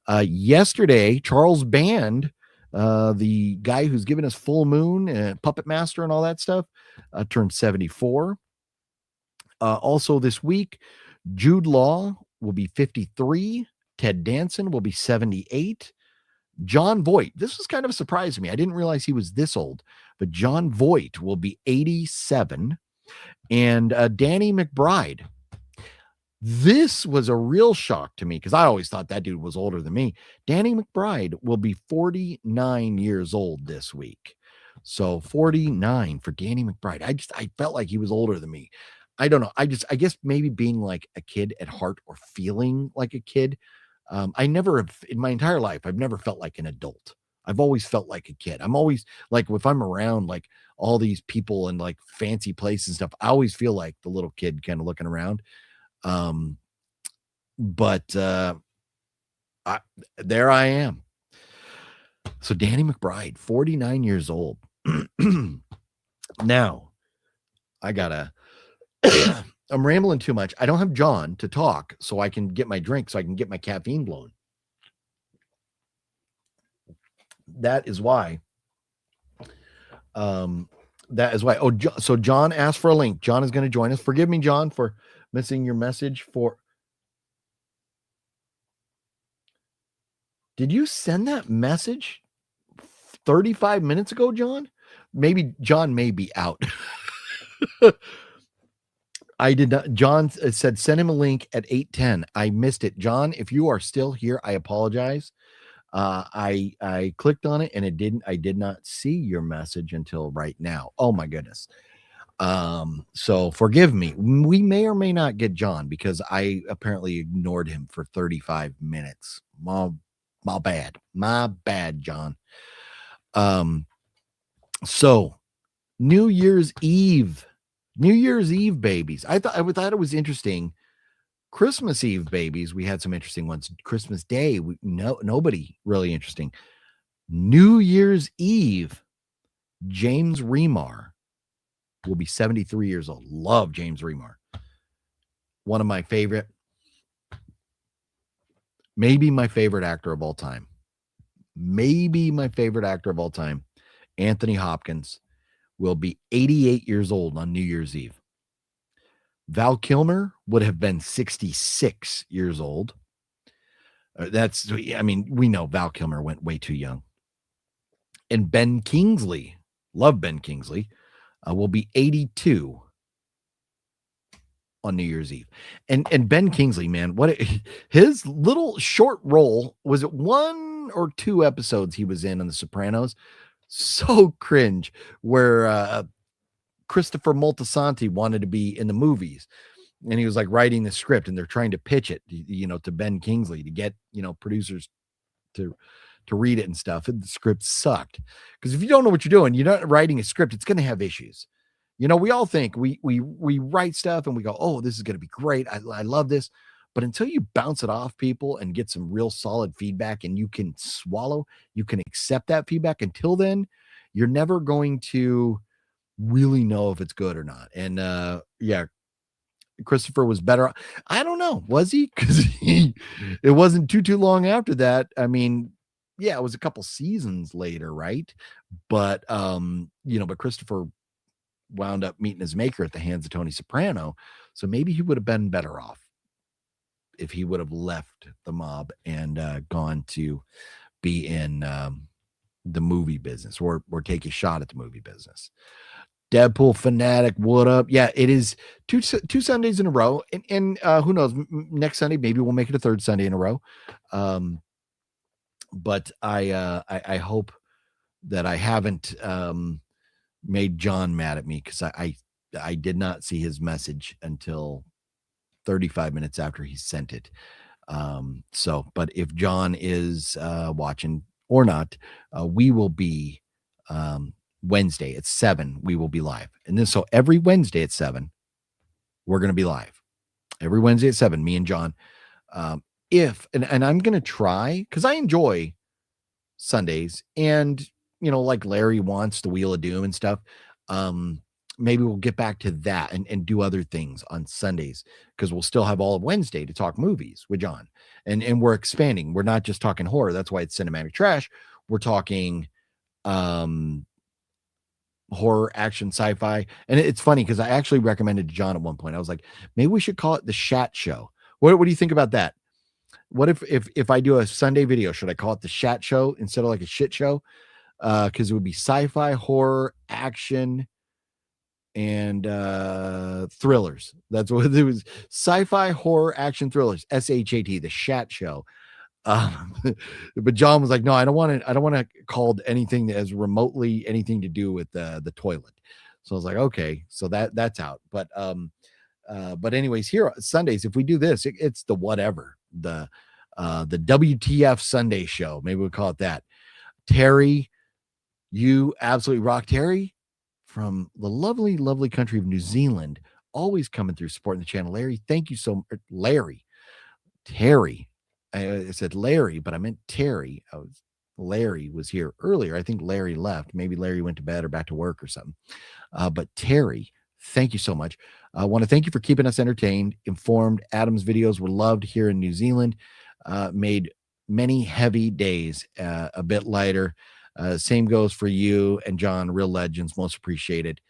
Yesterday, Charles Band, the guy who's given us Full Moon and Puppet Master and all that stuff, turned 74. Also this week, Jude Law will be 53. Ted Danson will be 78. John Voight, this was kind of a surprise to me. I didn't realize he was this old, but John Voight will be 87. And Danny McBride, this was a real shock to me because I always thought that dude was older than me. Danny McBride will be 49 years old this week. So 49 for Danny McBride. I felt like he was older than me. I don't know. I guess maybe being like a kid at heart or feeling like a kid. I never have in my entire life, I've never felt like an adult. I've always felt like a kid. I'm always like, if I'm around like all these people in like fancy places and stuff, I always feel like the little kid kind of looking around. But there I am. So Danny McBride, 49 years old. Now I gotta I'm rambling too much. I don't have John to talk so I can get my drink, so I can get my caffeine blown. That is why. Oh, so John asked for a link. John is going to join us. Forgive me, John, for missing your message. Did you send that message 35 minutes ago, John? Maybe John may be out. I did not. John said send him a link at 8:10. I missed it. John, if you are still here, I apologize. I clicked on it and I did not see your message until right now. Oh my goodness. So forgive me. We may or may not get John because I apparently ignored him for 35 minutes. My bad, John. So New Year's Eve, babies. I thought it was interesting. Christmas Eve babies, we had some interesting ones. Christmas Day, nobody really interesting. New Year's Eve, James Remar will be 73 years old. Love James Remar. One of my favorite, maybe my favorite actor of all time. Anthony Hopkins will be 88 years old on New Year's Eve. Val Kilmer would have been 66 years old. We know Val Kilmer went way too young. And Ben Kingsley, love Ben Kingsley, will be 82 on New Year's Eve. And Ben Kingsley, man, his little short role, was it 1 or 2 episodes he was in on The Sopranos? So cringe, where Christopher Moltisanti wanted to be in the movies, and he was like writing the script, and they're trying to pitch it, to Ben Kingsley to get, producers to read it and stuff. And the script sucked because if you don't know what you're doing, you're not writing a script, it's going to have issues. We all think we write stuff and we go, oh, this is going to be great. I love this. But until you bounce it off people and get some real solid feedback and you can accept that feedback, until then, you're never going to really know if it's good or not. And yeah, Christopher was better. I don't know. Was he? Because it wasn't too long after that. I mean, yeah, it was a couple seasons later, right? But but Christopher wound up meeting his maker at the hands of Tony Soprano. So maybe he would have been better off if he would have left the mob and gone to be in the movie business or take a shot at the movie business. Deadpool fanatic, what up? Yeah, it is two Sundays in a row, and who knows? Next Sunday, maybe we'll make it a third Sunday in a row. But I hope that I haven't made John mad at me, because I did not see his message until 35 minutes after he sent it. But if John is watching or not, we will be Wednesday at 7, we will be live. And then so every Wednesday at 7, we're going to be live. Every Wednesday at 7, me and John. And I'm going to try, because I enjoy Sundays, and like Larry wants the Wheel of Doom and stuff. Maybe we'll get back to that and do other things on Sundays, because we'll still have all of Wednesday to talk movies with John. And we're expanding. We're not just talking horror. That's why it's Cinematic Trash. We're talking horror, action, sci-fi. And it's funny, because I actually recommended to John at one point. I was like, maybe we should call it the Shat Show. What do you think about that? What if I do a Sunday video, should I call it the Shat Show instead of like a shit show? Because it would be sci-fi, horror, action, and thrillers. That's what it was. Sci-fi, horror, action, thrillers. SHAT, the Shat Show. But John was like, no, I don't want to call anything that has remotely anything to do with the toilet. So I was like, okay, so that's out. But anyways, here Sundays, if we do this, it's the whatever, the WTF Sunday show. Maybe we'll call it that. Terry, you absolutely rock. Terry from the lovely, lovely country of New Zealand, always coming through supporting the channel. Larry, thank you so much. Terry. I said Larry, but I meant Terry. Larry was here earlier. I think Larry left. Maybe Larry went to bed or back to work or something. But Terry, thank you so much. I want to thank you for keeping us entertained, informed. Adam's videos were loved here in New Zealand. Made many heavy days a bit lighter. Same goes for you and John, real legends, most appreciated.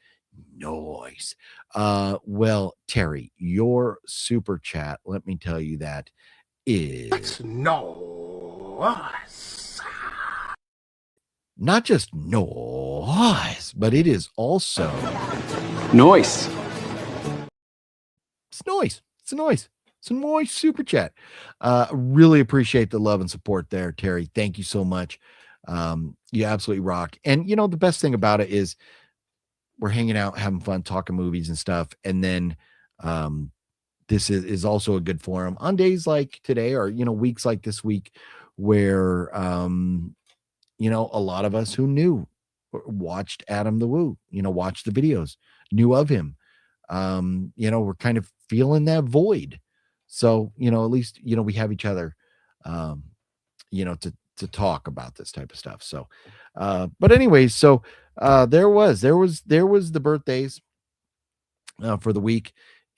Noise. Well, Terry, your super chat, let me tell you, that is noise. Not just noise, but it is also noise. It's noise. It's a noise. It's a noise super chat. Really appreciate the love and support there, Terry. Thank you so much. You absolutely rock. And the best thing about it is we're hanging out, having fun, talking movies and stuff. And then this is also a good forum on days like today, or weeks like this week, where a lot of us who watched Adam the Woo, watched the videos, knew of him. We're kind of feeling that void. So, at least, we have each other, to talk about this type of stuff. So, but anyways, so there was the birthdays for the week.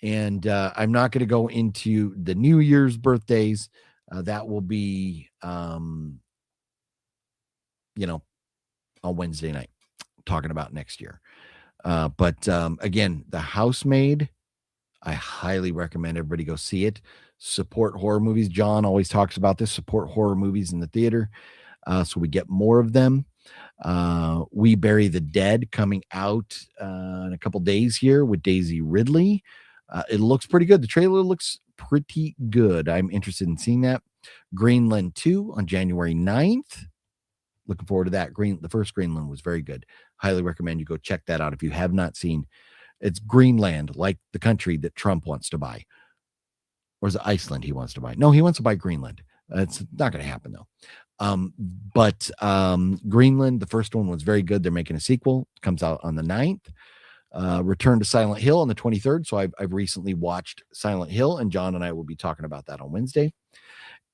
And I'm not going to go into the New Year's birthdays. That will be, on Wednesday night, talking about next year. But again, The Housemaid, I highly recommend everybody go see it. Support horror movies. John always talks about this. Support horror movies in the theater, so we get more of them. We Bury the Dead, coming out in a couple days here with Daisy Ridley. It looks pretty good. The trailer looks pretty good. I'm interested in seeing that. Greenland 2 on January 9th. Looking forward to that. The first Greenland was very good. Highly recommend you go check that out if you have not seen. It's Greenland, like the country that Trump wants to buy. Or is it Iceland he wants to buy? No, he wants to buy Greenland. It's not going to happen, though. But Greenland, the first one was very good. They're making a sequel. It comes out on the 9th. Return to Silent Hill on the 23rd. So I've recently watched Silent Hill, and John and I will be talking about that on Wednesday.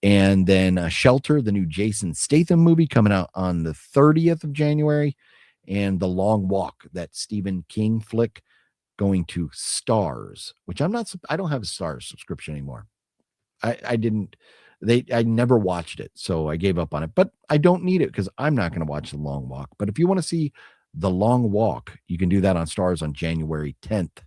And then Shelter, the new Jason Statham movie, coming out on the 30th of January. and The Long Walk, that Stephen King flick, going to Stars, which I don't have a Stars subscription anymore. I never watched it, so I gave up on it, but I don't need it because I'm not going to watch The Long Walk. But if you want to see The Long Walk, you can do that on Stars on January 10th.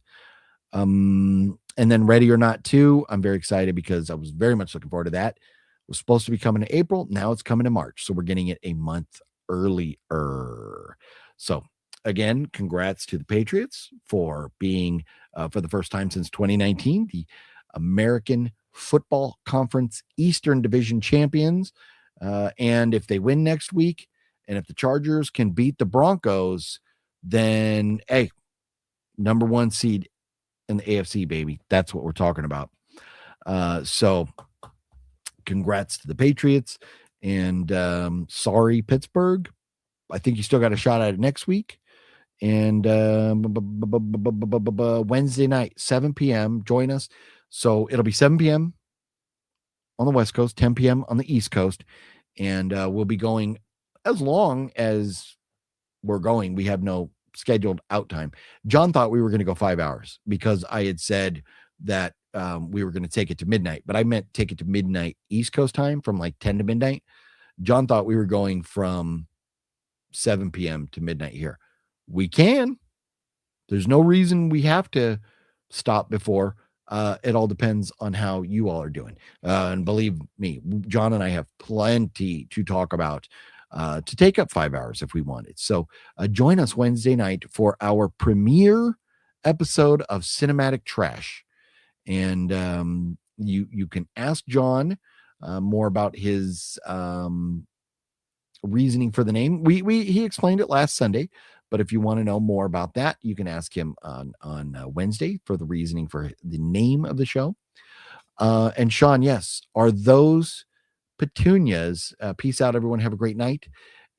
And then Ready or Not 2, I'm very excited because I was very much looking forward to that. It was supposed to be coming in April. Now it's coming in March. So we're getting it a month earlier. So again, congrats to the Patriots for being, for the first time since 2019, the American Football Conference Eastern Division champions. And if they win next week, and if the Chargers can beat the Broncos, then, hey, number 1 seed in the AFC, baby. That's what we're talking about. So congrats to the Patriots, and sorry, Pittsburgh. I think you still got a shot at it next week. And Wednesday night, 7 p.m., join us. So it'll be 7 p.m. on the West Coast, 10 p.m. on the East Coast. And we'll be going as long as we're going. We have no scheduled out time. John thought we were going to go 5 hours because I had said that we were going to take it to midnight, but I meant take it to midnight East Coast time, from like 10 to midnight. John thought we were going from 7 p.m. to midnight here. We can. There's no reason we have to stop before. It all depends on how you all are doing. And believe me, John and I have plenty to talk about, to take up 5 hours if we wanted. So join us Wednesday night for our premiere episode of Cinematic Trash. And you can ask John more about his reasoning for the name. He explained it last Sunday, but if you want to know more about that, you can ask him on Wednesday for the reasoning for the name of the show. And Sean, yes, are those petunias? Peace out, everyone. Have a great night.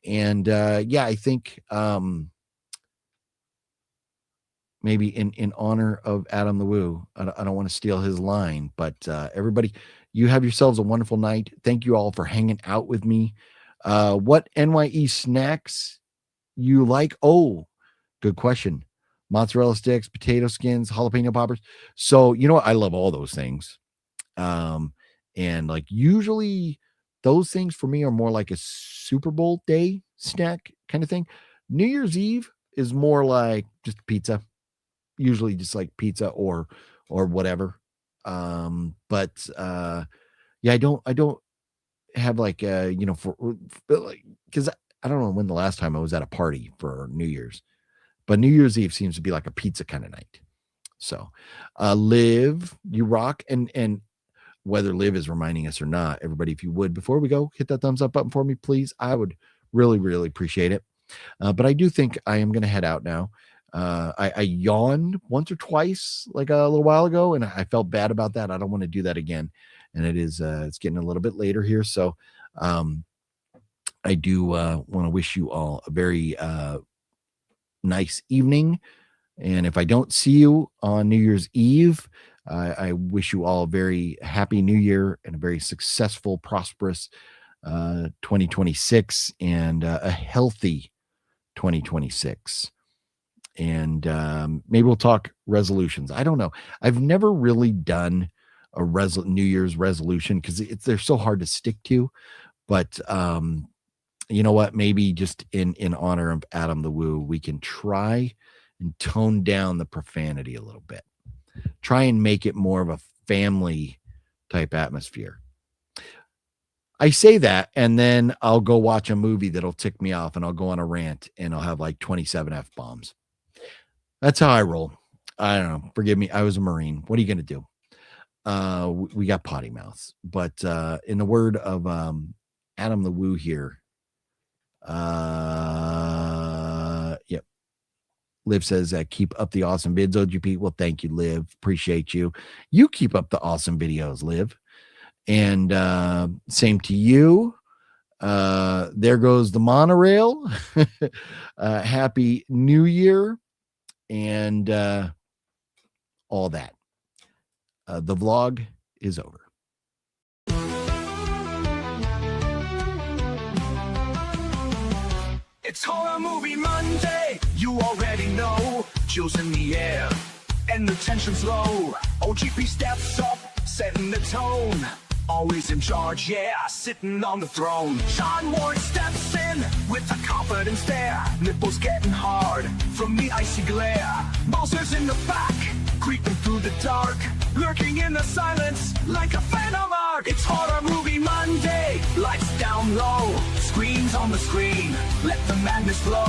And yeah, I think maybe in honor of Adam the Woo, I don't want to steal his line, but everybody, you have yourselves a wonderful night. Thank you all for hanging out with me. What NYE snacks you like? Oh, good question. Mozzarella sticks, potato skins, jalapeno poppers. So, you know what? I love all those things. And like usually those things for me are more like a Super Bowl day snack kind of thing. New Year's Eve is more like just pizza, usually just like pizza or whatever. But yeah, I don't have like for like, because I don't know when the last time I was at a party for New Year's, but New Year's Eve seems to be like a pizza kind of night. So Liv, you rock. And whether Liv is reminding us or not, everybody, if you would, before we go, hit that thumbs up button for me, please. I would really, really appreciate it. But I do think I am going to head out now. I yawned once or twice like a little while ago, and I felt bad about that. I don't want to do that again. And it's getting a little bit later here. So I do want to wish you all a very nice evening. And if I don't see you on New Year's Eve, I wish you all a very happy New Year and a very successful, prosperous 2026 and a healthy 2026. And maybe we'll talk resolutions. I don't know. I've never really done a New Year's resolution because they're so hard to stick to. But you know what? Maybe just in honor of Adam the Woo, we can try and tone down the profanity a little bit. Try and make it more of a family type atmosphere. I say that, and then I'll go watch a movie that'll tick me off, and I'll go on a rant, and I'll have like 27 F-bombs. That's how I roll. I don't know. Forgive me. I was a Marine. What are you going to do? We got potty mouths. But in the word of Adam the Woo here, yep. Liv says, keep up the awesome vids, OGP. Well, thank you, Liv. Appreciate you. You keep up the awesome videos, Liv. And same to you. There goes the monorail. Happy New Year. And all that. The vlog is over. It's Horror Movie Monday, you already know. Chills in the air, and the tension's low. OGP steps up, setting the tone. Always in charge, yeah, sitting on the throne. Sean Ward steps in with a confident stare. Nipples getting hard from the icy glare. Bowser's in the back, creeping through the dark, lurking in the silence like a phantom arc. It's Horror Movie Monday, lights down low, screens on the screen, let the madness flow.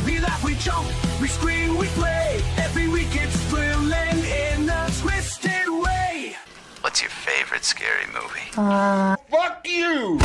We laugh, we jump, we scream, we play. Every week it's thrilling in a twisted way. What's your favorite scary movie? Fuck you!